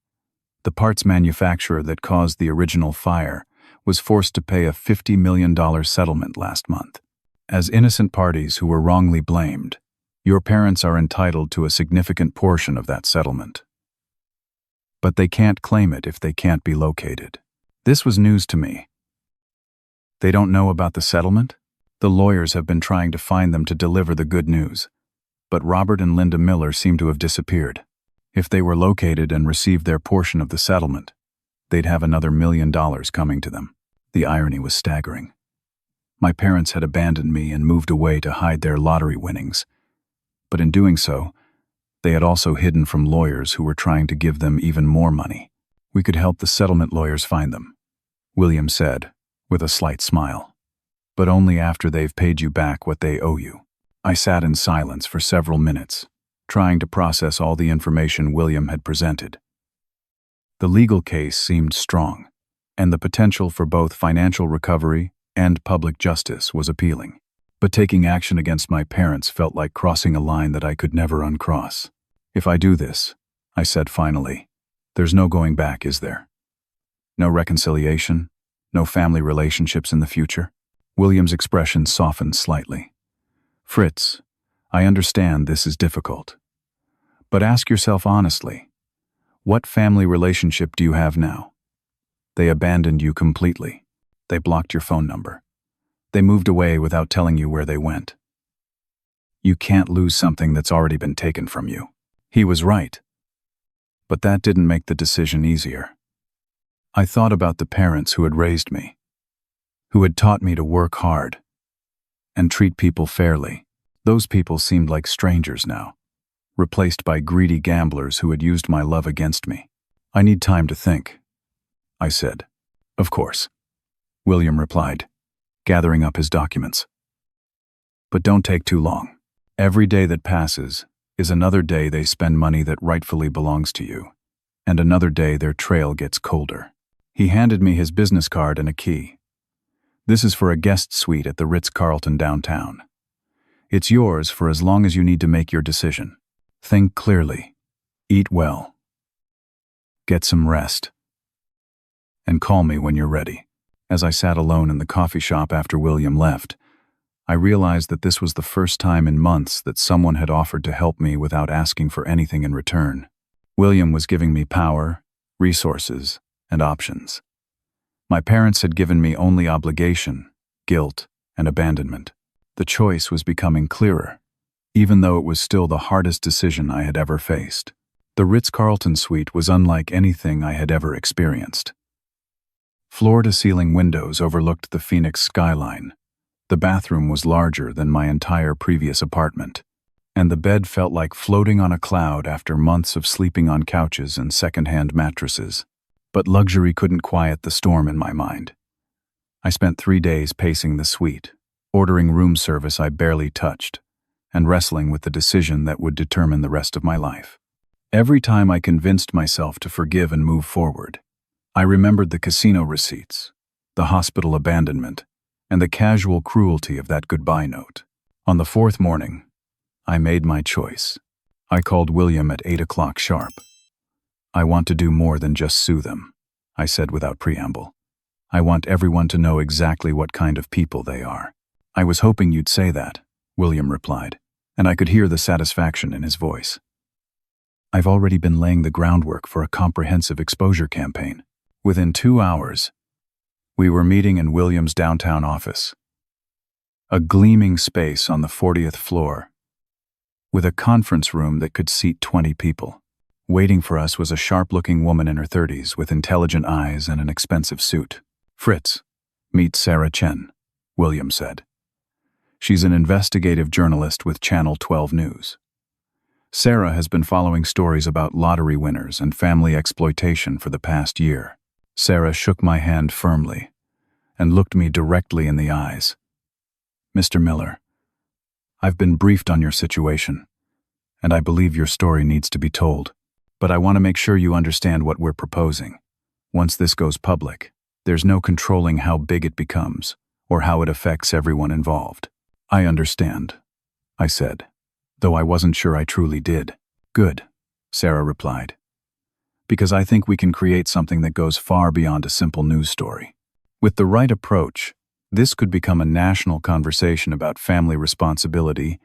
The parts manufacturer that caused the original fire was forced to pay a $50 million settlement last month. As innocent parties who were wrongly blamed, your parents are entitled to a significant portion of that settlement. But they can't claim it if they can't be located. This was news to me. They don't know about the settlement? The lawyers have been trying to find them to deliver the good news, but Robert and Linda Miller seem to have disappeared. If they were located and received their portion of the settlement, they'd have another $1 million coming to them. The irony was staggering. My parents had abandoned me and moved away to hide their lottery winnings, but in doing so, they had also hidden from lawyers who were trying to give them even more money. We could help the settlement lawyers find them, William said, with a slight smile. But only after they've paid you back what they owe you. I sat in silence for several minutes, trying to process all the information William had presented. The legal case seemed strong, and the potential for both financial recovery and public justice was appealing. But taking action against my parents felt like crossing a line that I could never uncross. If I do this, I said finally, there's no going back, is there? No reconciliation? No family relationships in the future? William's expression softened slightly. Fritz, I understand this is difficult. But ask yourself honestly, what family relationship do you have now? They abandoned you completely. They blocked your phone number. They moved away without telling you where they went. You can't lose something that's already been taken from you. He was right. But that didn't make the decision easier. I thought about the parents who had raised me, who had taught me to work hard and treat people fairly. Those people seemed like strangers now, replaced by greedy gamblers who had used my love against me. I need time to think, I said. Of course, William replied, gathering up his documents. But don't take too long. Every day that passes is another day they spend money that rightfully belongs to you, and another day their trail gets colder. He handed me his business card and a key. This is for a guest suite at the Ritz-Carlton downtown. It's yours for as long as you need to make your decision. Think clearly, eat well, get some rest, and call me when you're ready. As I sat alone in the coffee shop after William left, I realized that this was the first time in months that someone had offered to help me without asking for anything in return. William was giving me power, resources, and options. My parents had given me only obligation, guilt, and abandonment. The choice was becoming clearer, even though it was still the hardest decision I had ever faced. The Ritz-Carlton suite was unlike anything I had ever experienced. Floor-to-ceiling windows overlooked the Phoenix skyline. The bathroom was larger than my entire previous apartment, and the bed felt like floating on a cloud after months of sleeping on couches and second-hand mattresses. But luxury couldn't quiet the storm in my mind. I spent 3 days pacing the suite, ordering room service I barely touched, and wrestling with the decision that would determine the rest of my life. Every time I convinced myself to forgive and move forward, I remembered the casino receipts, the hospital abandonment, and the casual cruelty of that goodbye note. On the fourth morning, I made my choice. I called William at 8 o'clock sharp. "I want to do more than just sue them," I said without preamble. "I want everyone to know exactly what kind of people they are." "I was hoping you'd say that," William replied, and I could hear the satisfaction in his voice. "I've already been laying the groundwork for a comprehensive exposure campaign." Within 2 hours, we were meeting in William's downtown office, a gleaming space on the 40th floor, with a conference room that could seat 20 people. Waiting for us was a sharp-looking woman in her 30s with intelligent eyes and an expensive suit. "Fritz, meet Sarah Chen," William said. "She's an investigative journalist with Channel 12 News. Sarah has been following stories about lottery winners and family exploitation for the past year." Sarah shook my hand firmly and looked me directly in the eyes. "Mr. Miller, I've been briefed on your situation, and I believe your story needs to be told. But I want to make sure you understand what we're proposing. Once this goes public, there's no controlling how big it becomes or how it affects everyone involved." "I understand," I said, though I wasn't sure I truly did. "Good," Sarah replied, "because I think we can create something that goes far beyond a simple news story. With the right approach, this could become a national conversation about family responsibility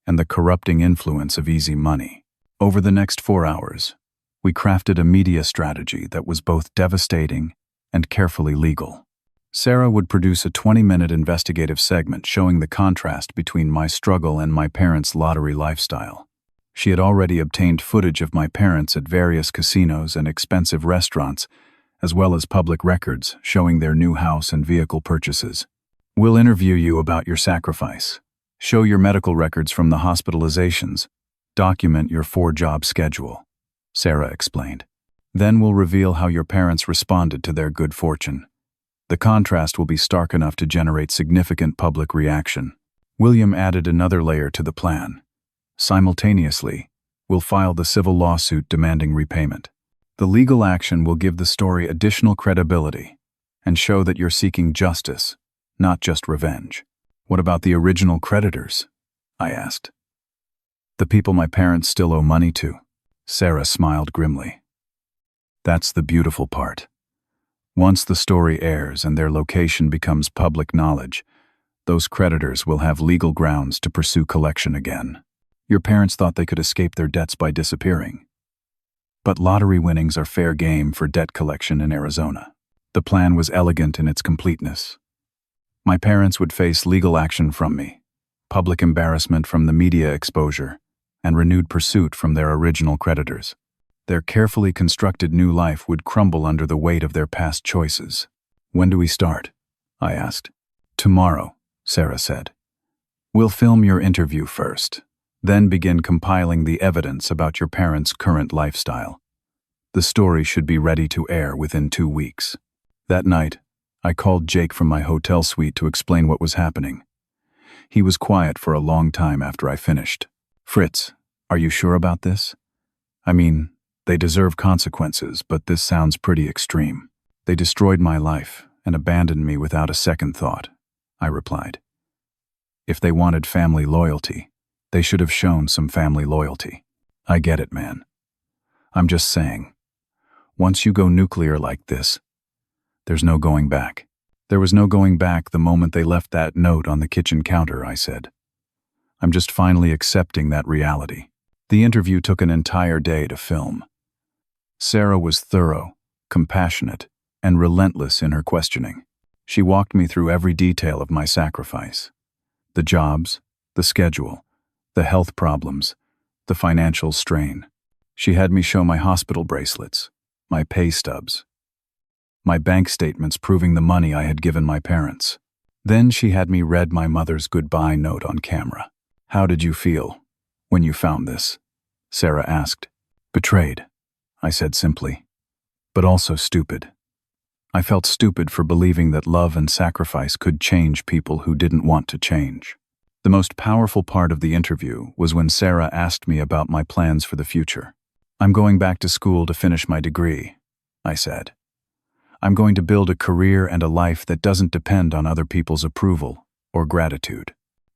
and the corrupting influence of easy money." Over the next 4 hours, we crafted a media strategy that was both devastating and carefully legal. Sarah would produce a 20-minute investigative segment showing the contrast between my struggle and my parents' lottery lifestyle. She had already obtained footage of my parents at various casinos and expensive restaurants, as well as public records showing their new house and vehicle purchases. "We'll interview you about your sacrifice, show your medical records from the hospitalizations, document your 4-job schedule," Sarah explained. "Then we'll reveal how your parents responded to their good fortune. The contrast will be stark enough to generate significant public reaction." William added another layer to the plan. "Simultaneously, we'll file the civil lawsuit demanding repayment. The legal action will give the story additional credibility and show that you're seeking justice, not just revenge." "What about the original creditors?" I asked. "The people my parents still owe money to?" Sarah smiled grimly. "That's the beautiful part. Once the story airs and their location becomes public knowledge, those creditors will have legal grounds to pursue collection again. Your parents thought they could escape their debts by disappearing. But lottery winnings are fair game for debt collection in Arizona." The plan was elegant in its completeness. My parents would face legal action from me, public embarrassment from the media exposure, and renewed pursuit from their original creditors. Their carefully constructed new life would crumble under the weight of their past choices. "When do we start?" I asked. "Tomorrow," Sarah said. "We'll film your interview first, then begin compiling the evidence about your parents' current lifestyle. The story should be ready to air within 2 weeks." That night, I called Jake from my hotel suite to explain what was happening. He was quiet for a long time after I finished. "Fritz, are you sure about this? I mean, they deserve consequences, but this sounds pretty extreme." "They destroyed my life and abandoned me without a second thought," I replied. "If they wanted family loyalty, they should have shown some family loyalty." "I get it, man. I'm just saying, once you go nuclear like this, there's no going back." "There was no going back the moment they left that note on the kitchen counter," I said. "I'm just finally accepting that reality." The interview took an entire day to film. Sarah was thorough, compassionate, and relentless in her questioning. She walked me through every detail of my sacrifice. The jobs, the schedule, the health problems, the financial strain. She had me show my hospital bracelets, my pay stubs, my bank statements proving the money I had given my parents. Then she had me read my mother's goodbye note on camera. "How did you feel when you found this?" Sarah asked. "Betrayed," I said simply, "but also stupid. I felt stupid for believing that love and sacrifice could change people who didn't want to change." The most powerful part of the interview was when Sarah asked me about my plans for the future. "I'm going back to school to finish my degree," I said. "I'm going to build a career and a life that doesn't depend on other people's approval or gratitude.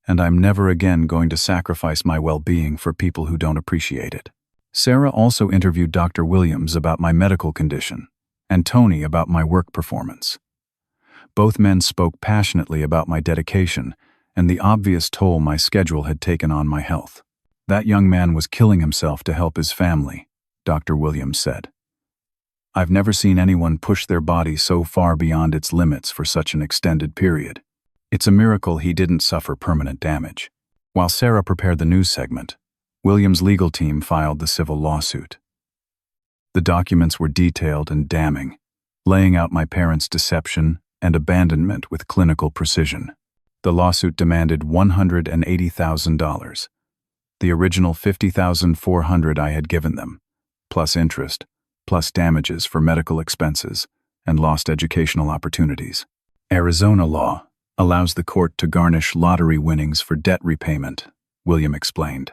And I'm never again going to sacrifice my well-being for people who don't appreciate it." Sarah also interviewed Dr. Williams about my medical condition and Tony about my work performance. Both men spoke passionately about my dedication and the obvious toll my schedule had taken on my health. "That young man was killing himself to help his family," Dr. Williams said. "I've never seen anyone push their body so far beyond its limits for such an extended period. It's a miracle he didn't suffer permanent damage." While Sarah prepared the news segment, Williams' legal team filed the civil lawsuit. The documents were detailed and damning, laying out my parents' deception and abandonment with clinical precision. The lawsuit demanded $180,000, the original $50,400 I had given them, plus interest, plus damages for medical expenses and lost educational opportunities. Arizona law allows the court to garnish lottery winnings for debt repayment, William explained.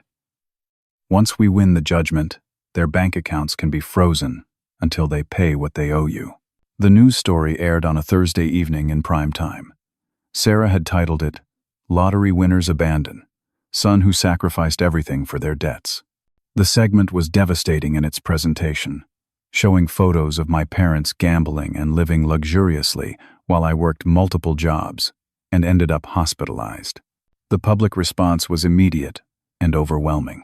"Once we win the judgment, their bank accounts can be frozen until they pay what they owe you." The news story aired on a Thursday evening in prime time. Sarah had titled it, "Lottery Winners Abandon, Son Who Sacrificed Everything for Their Debts." The segment was devastating in its presentation, showing photos of my parents gambling and living luxuriously while I worked multiple jobs and ended up hospitalized. The public response was immediate and overwhelming.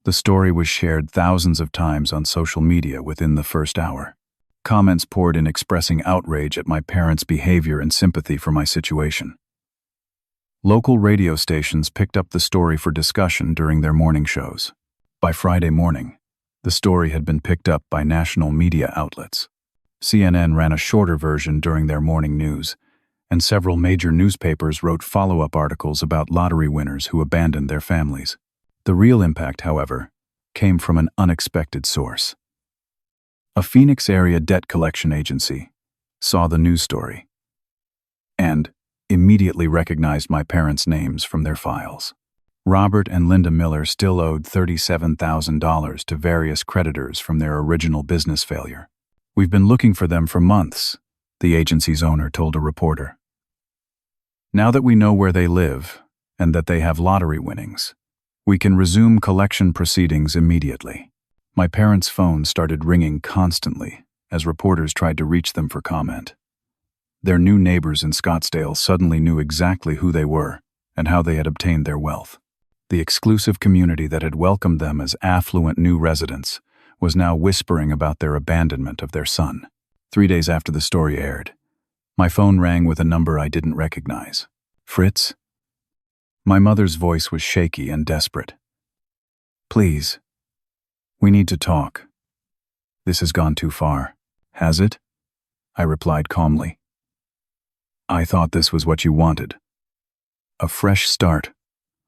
The story was shared thousands of times on social media within the first hour. Comments poured in expressing outrage at my parents' behavior and sympathy for my situation. Local radio stations picked up the story for discussion during their morning shows. By Friday morning, the story had been picked up by national media outlets. CNN ran a shorter version during their morning news, and several major newspapers wrote follow-up articles about lottery winners who abandoned their families. The real impact, however, came from an unexpected source. A Phoenix area debt collection agency saw the news story and immediately recognized my parents' names from their files. Robert and Linda Miller still owed $37,000 to various creditors from their original business failure. "We've been looking for them for months," the agency's owner told a reporter. "Now that we know where they live and that they have lottery winnings, we can resume collection proceedings immediately." My parents' phone started ringing constantly as reporters tried to reach them for comment. Their new neighbors in Scottsdale suddenly knew exactly who they were and how they had obtained their wealth. The exclusive community that had welcomed them as affluent new residents was now whispering about their abandonment of their son. 3 days after the story aired, my phone rang with a number I didn't recognize. "Fritz?" My mother's voice was shaky and desperate. "Please, we need to talk. This has gone too far." "Has it?" I replied calmly. "I thought this was what you wanted. A fresh start,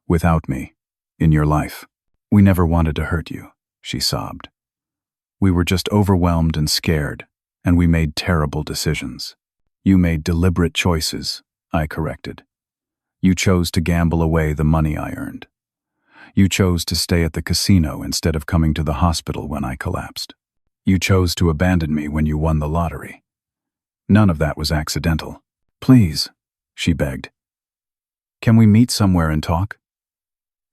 without me, in your life." "We never wanted to hurt you," she sobbed. "We were just overwhelmed and scared, and we made terrible decisions." "You made deliberate choices," I corrected. "You chose to gamble away the money I earned. You chose to stay at the casino instead of coming to the hospital when I collapsed. You chose to abandon me when you won the lottery. None of that was accidental." "Please," she begged. "Can we meet somewhere and talk?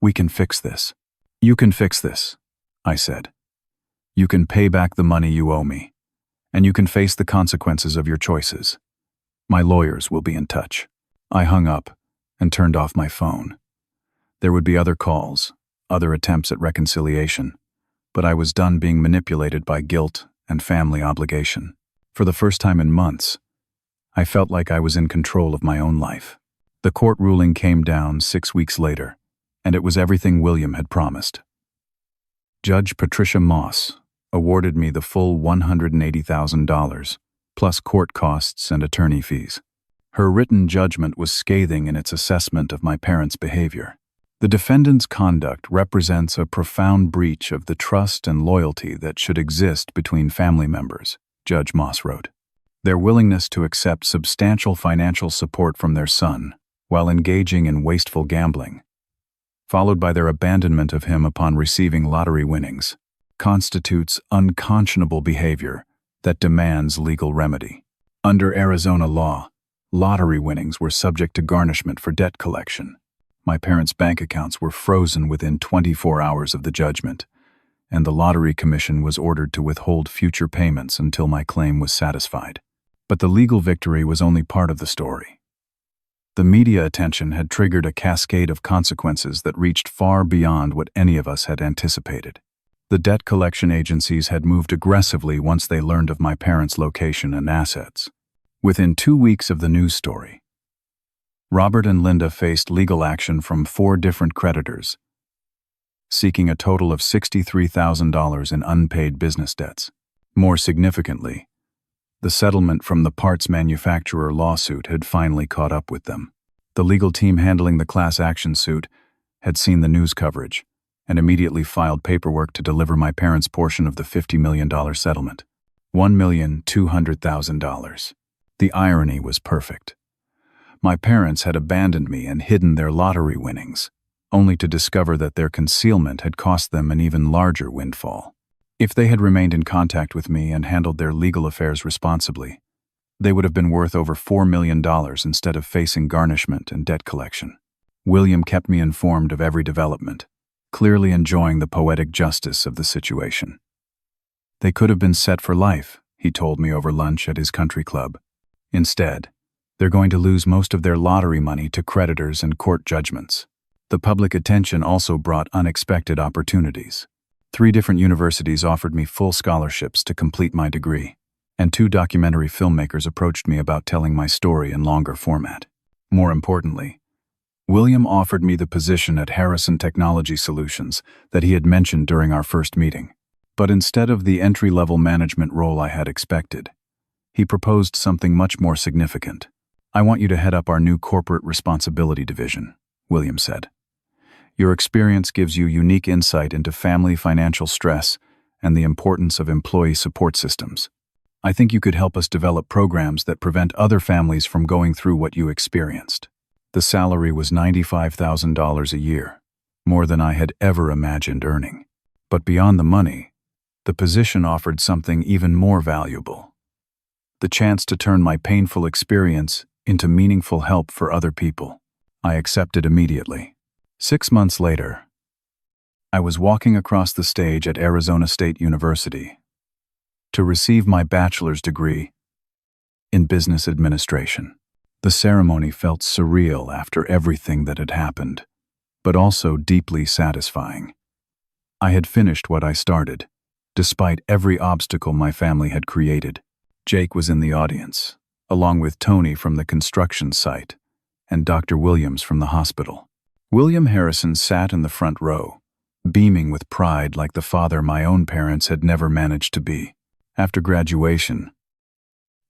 We can fix this." "You can fix this," I said. "You can pay back the money you owe me, and you can face the consequences of your choices. My lawyers will be in touch." I hung up and turned off my phone. There would be other calls, other attempts at reconciliation, but I was done being manipulated by guilt and family obligation. For the first time in months, I felt like I was in control of my own life. The court ruling came down 6 weeks later, and it was everything William had promised. Judge Patricia Moss awarded me the full $180,000, plus court costs and attorney fees. Her written judgment was scathing in its assessment of my parents' behavior. "The defendant's conduct represents a profound breach of the trust and loyalty that should exist between family members," Judge Moss wrote. "Their willingness to accept substantial financial support from their son while engaging in wasteful gambling, followed by their abandonment of him upon receiving lottery winnings, constitutes unconscionable behavior that demands legal remedy. Under Arizona law, lottery winnings were subject to garnishment for debt collection. My parents' bank accounts were frozen within 24 hours of the judgment, and the Lottery Commission was ordered to withhold future payments until my claim was satisfied. But the legal victory was only part of the story. The media attention had triggered a cascade of consequences that reached far beyond what any of us had anticipated. The debt collection agencies had moved aggressively once they learned of my parents' location and assets. Within 2 weeks of the news story, Robert and Linda faced legal action from 4 different creditors, seeking a total of $63,000 in unpaid business debts. More significantly, the settlement from the parts manufacturer lawsuit had finally caught up with them. The legal team handling the class action suit had seen the news coverage and immediately filed paperwork to deliver my parents' portion of the $50 million settlement. $1,200,000. The irony was perfect. My parents had abandoned me and hidden their lottery winnings, only to discover that their concealment had cost them an even larger windfall. If they had remained in contact with me and handled their legal affairs responsibly, they would have been worth over $4 million instead of facing garnishment and debt collection. William kept me informed of every development, clearly enjoying the poetic justice of the situation. They could have been set for life, he told me over lunch at his country club. Instead, they're going to lose most of their lottery money to creditors and court judgments. The public attention also brought unexpected opportunities. 3 different universities offered me full scholarships to complete my degree, and 2 documentary filmmakers approached me about telling my story in longer format. More importantly, William offered me the position at Harrison Technology Solutions that he had mentioned during our first meeting. But instead of the entry-level management role I had expected, he proposed something much more significant. "I want you to head up our new corporate responsibility division," William said. "Your experience gives you unique insight into family financial stress and the importance of employee support systems. I think you could help us develop programs that prevent other families from going through what you experienced." The salary was $95,000 a year, more than I had ever imagined earning. But beyond the money, the position offered something even more valuable: the chance to turn my painful experience into meaningful help for other people. I accepted immediately. 6 months later, I was walking across the stage at Arizona State University to receive my bachelor's degree in business administration. The ceremony felt surreal after everything that had happened, but also deeply satisfying. I had finished what I started, despite every obstacle my family had created. Jake was in the audience, along with Tony from the construction site and Dr. Williams from the hospital. William Harrison sat in the front row, beaming with pride like the father my own parents had never managed to be. After graduation,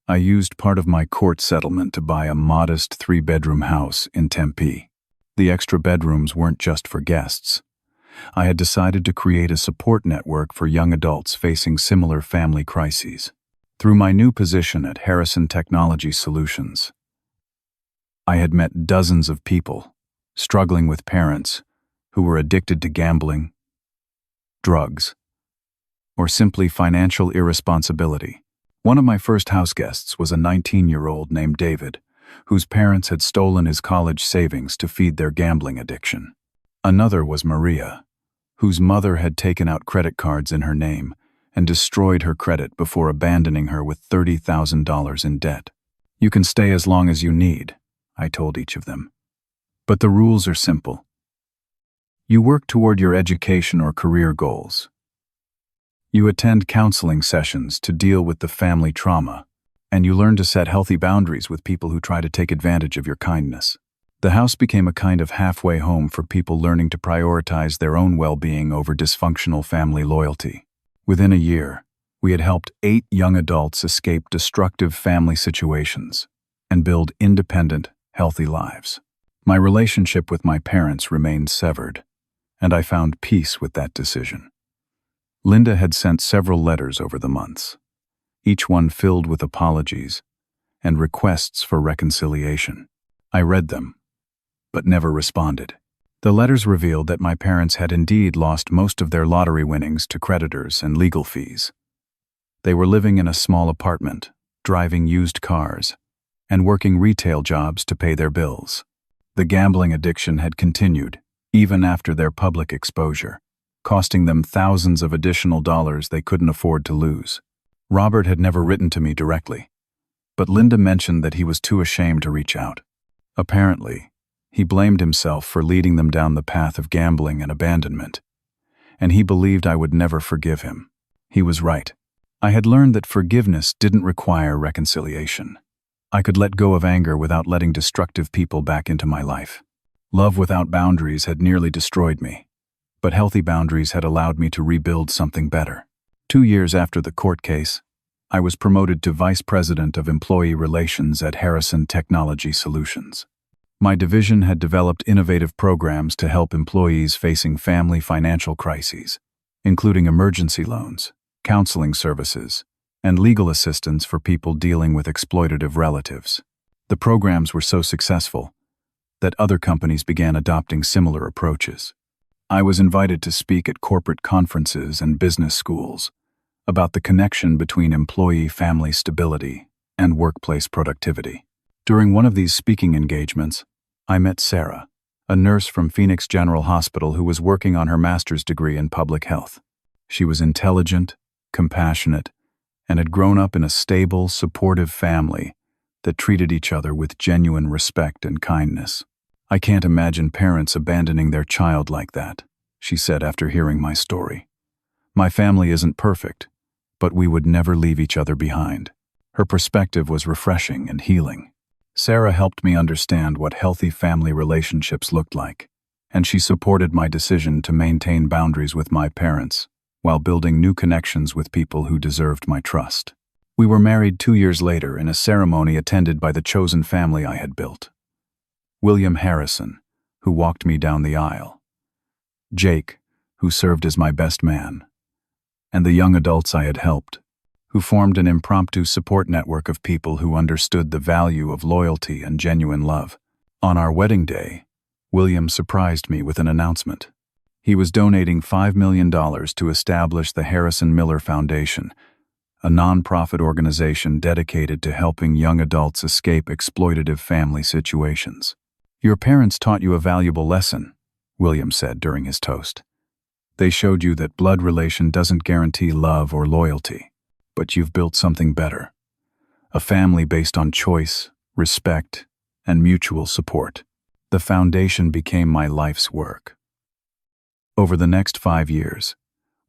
I used part of my court settlement to buy a modest 3-bedroom house in Tempe. The extra bedrooms weren't just for guests. I had decided to create a support network for young adults facing similar family crises. Through my new position at Harrison Technology Solutions, I had met dozens of people struggling with parents who were addicted to gambling, drugs, or simply financial irresponsibility. One of my first house guests was a 19-year-old named David, whose parents had stolen his college savings to feed their gambling addiction. Another was Maria, whose mother had taken out credit cards in her name and destroyed her credit before abandoning her with $30,000 in debt. "You can stay as long as you need," I told each of them. "But the rules are simple. You work toward your education or career goals. You attend counseling sessions to deal with the family trauma, and you learn to set healthy boundaries with people who try to take advantage of your kindness." The house became a kind of halfway home for people learning to prioritize their own well-being over dysfunctional family loyalty. Within a year, we had helped 8 young adults escape destructive family situations and build independent, healthy lives. My relationship with my parents remained severed, and I found peace with that decision. Linda had sent several letters over the months, each one filled with apologies and requests for reconciliation. I read them, but never responded. The letters revealed that my parents had indeed lost most of their lottery winnings to creditors and legal fees. They were living in a small apartment, driving used cars, and working retail jobs to pay their bills. The gambling addiction had continued, even after their public exposure, costing them thousands of additional dollars they couldn't afford to lose. Robert had never written to me directly, but Linda mentioned that he was too ashamed to reach out. Apparently, he blamed himself for leading them down the path of gambling and abandonment, and he believed I would never forgive him. He was right. I had learned that forgiveness didn't require reconciliation. I could let go of anger without letting destructive people back into my life. Love without boundaries had nearly destroyed me, but healthy boundaries had allowed me to rebuild something better. 2 years after the court case, I was promoted to Vice President of Employee Relations at Harrison Technology Solutions. My division had developed innovative programs to help employees facing family financial crises, including emergency loans, counseling services, and legal assistance for people dealing with exploitative relatives. The programs were so successful that other companies began adopting similar approaches. I was invited to speak at corporate conferences and business schools about the connection between employee family stability and workplace productivity. During one of these speaking engagements, I met Sarah, a nurse from Phoenix General Hospital who was working on her master's degree in public health. She was intelligent, compassionate, and had grown up in a stable, supportive family that treated each other with genuine respect and kindness. "I can't imagine parents abandoning their child like that," she said after hearing my story. "My family isn't perfect, but we would never leave each other behind." Her perspective was refreshing and healing. Sarah helped me understand what healthy family relationships looked like, and she supported my decision to maintain boundaries with my parents while building new connections with people who deserved my trust. We were married 2 years later in a ceremony attended by the chosen family I had built. William Harrison, who walked me down the aisle, Jake, who served as my best man, and the young adults I had helped, who formed an impromptu support network of people who understood the value of loyalty and genuine love. On our wedding day, William surprised me with an announcement. He was donating $5 million to establish the Harrison Miller Foundation, a nonprofit organization dedicated to helping young adults escape exploitative family situations. "Your parents taught you a valuable lesson," William said during his toast. "They showed you that blood relation doesn't guarantee love or loyalty, but you've built something better. A family based on choice, respect, and mutual support. The foundation became my life's work." Over the next 5 years,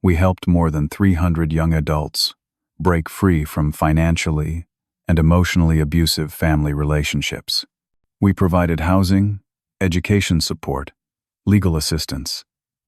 we helped more than 300 young adults break free from financially and emotionally abusive family relationships. We provided housing, education support, legal assistance,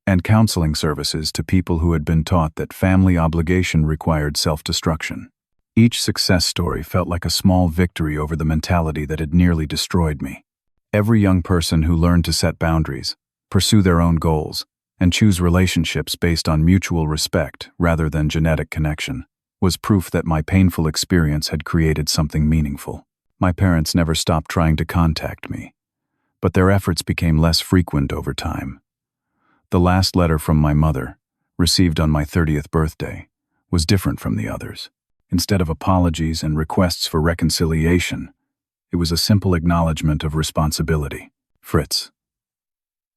and counseling services to people who had been taught that family obligation required self-destruction. Each success story felt like a small victory over the mentality that had nearly destroyed me. Every young person who learned to set boundaries, pursue their own goals, and choose relationships based on mutual respect rather than genetic connection was proof that my painful experience had created something meaningful. My parents never stopped trying to contact me, but their efforts became less frequent over time. The last letter from my mother, received on my 30th birthday, was different from the others. Instead of apologies and requests for reconciliation, it was a simple acknowledgement of responsibility. "Fritz,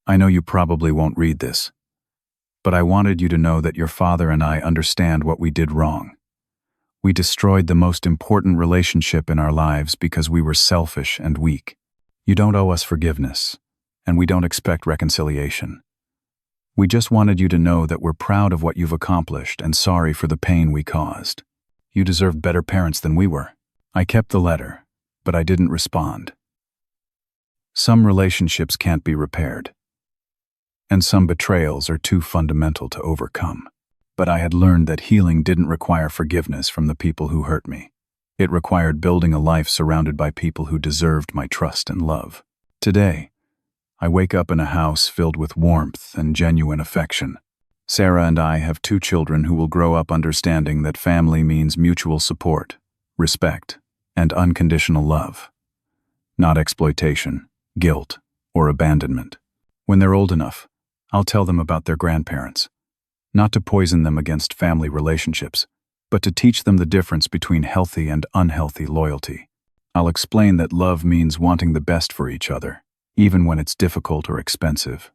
I know you probably won't read this, but I wanted you to know that your father and I understand what we did wrong. We destroyed the most important relationship in our lives because we were selfish and weak. You don't owe us forgiveness, and we don't expect reconciliation. We just wanted you to know that we're proud of what you've accomplished and sorry for the pain we caused. You deserved better parents than we were." I kept the letter, but I didn't respond. Some relationships can't be repaired, and some betrayals are too fundamental to overcome. But I had learned that healing didn't require forgiveness from the people who hurt me. It required building a life surrounded by people who deserved my trust and love. Today, I wake up in a house filled with warmth and genuine affection. Sarah and I have 2 children who will grow up understanding that family means mutual support, respect, and unconditional love, not exploitation, guilt, or abandonment. When they're old enough, I'll tell them about their grandparents, not to poison them against family relationships, but to teach them the difference between healthy and unhealthy loyalty. I'll explain that love means wanting the best for each other, even when it's difficult or expensive.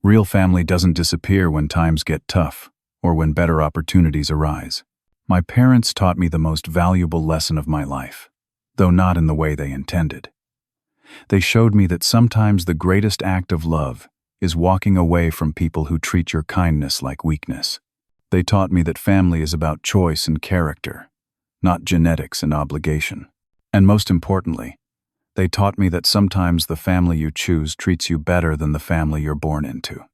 Real family doesn't disappear when times get tough or when better opportunities arise. My parents taught me the most valuable lesson of my life, though not in the way they intended. They showed me that sometimes the greatest act of love is walking away from people who treat your kindness like weakness. They taught me that family is about choice and character, not genetics and obligation. And most importantly, they taught me that sometimes the family you choose treats you better than the family you're born into.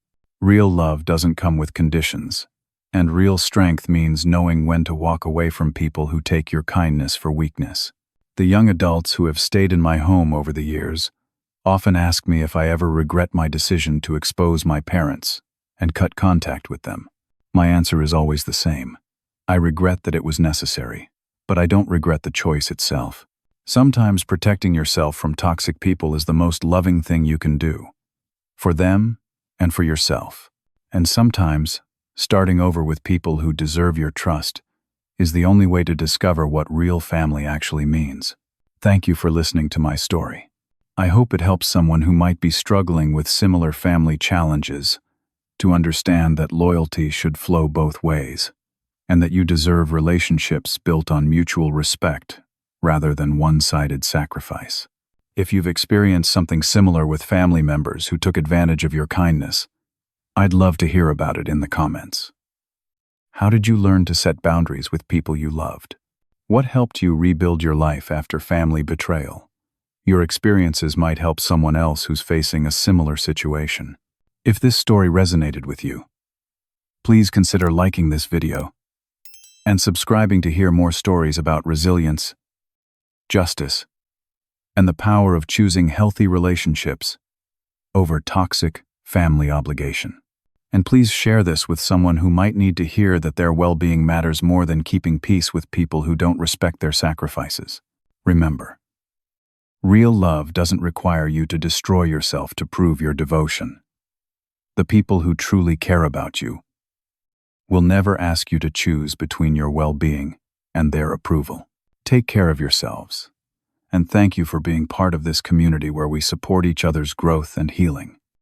Real love doesn't come with conditions, and real strength means knowing when to walk away from people who take your kindness for weakness. The young adults who have stayed in my home over the years often ask me if I ever regret my decision to expose my parents and cut contact with them. My answer is always the same. I regret that it was necessary, but I don't regret the choice itself. Sometimes protecting yourself from toxic people is the most loving thing you can do, for them and for yourself. And sometimes, starting over with people who deserve your trust is the only way to discover what real family actually means. Thank you for listening to my story. I hope it helps someone who might be struggling with similar family challenges to understand that loyalty should flow both ways, and that you deserve relationships built on mutual respect rather than one-sided sacrifice. If you've experienced something similar with family members who took advantage of your kindness, I'd love to hear about it in the comments. How did you learn to set boundaries with people you loved? What helped you rebuild your life after family betrayal? Your experiences might help someone else who's facing a similar situation. If this story resonated with you, please consider liking this video and subscribing to hear more stories about resilience, justice, and the power of choosing healthy relationships over toxic family obligation. And please share this with someone who might need to hear that their well-being matters more than keeping peace with people who don't respect their sacrifices. Remember, real love doesn't require you to destroy yourself to prove your devotion. The people who truly care about you will never ask you to choose between your well-being and their approval. Take care of yourselves, and thank you for being part of this community where we support each other's growth and healing.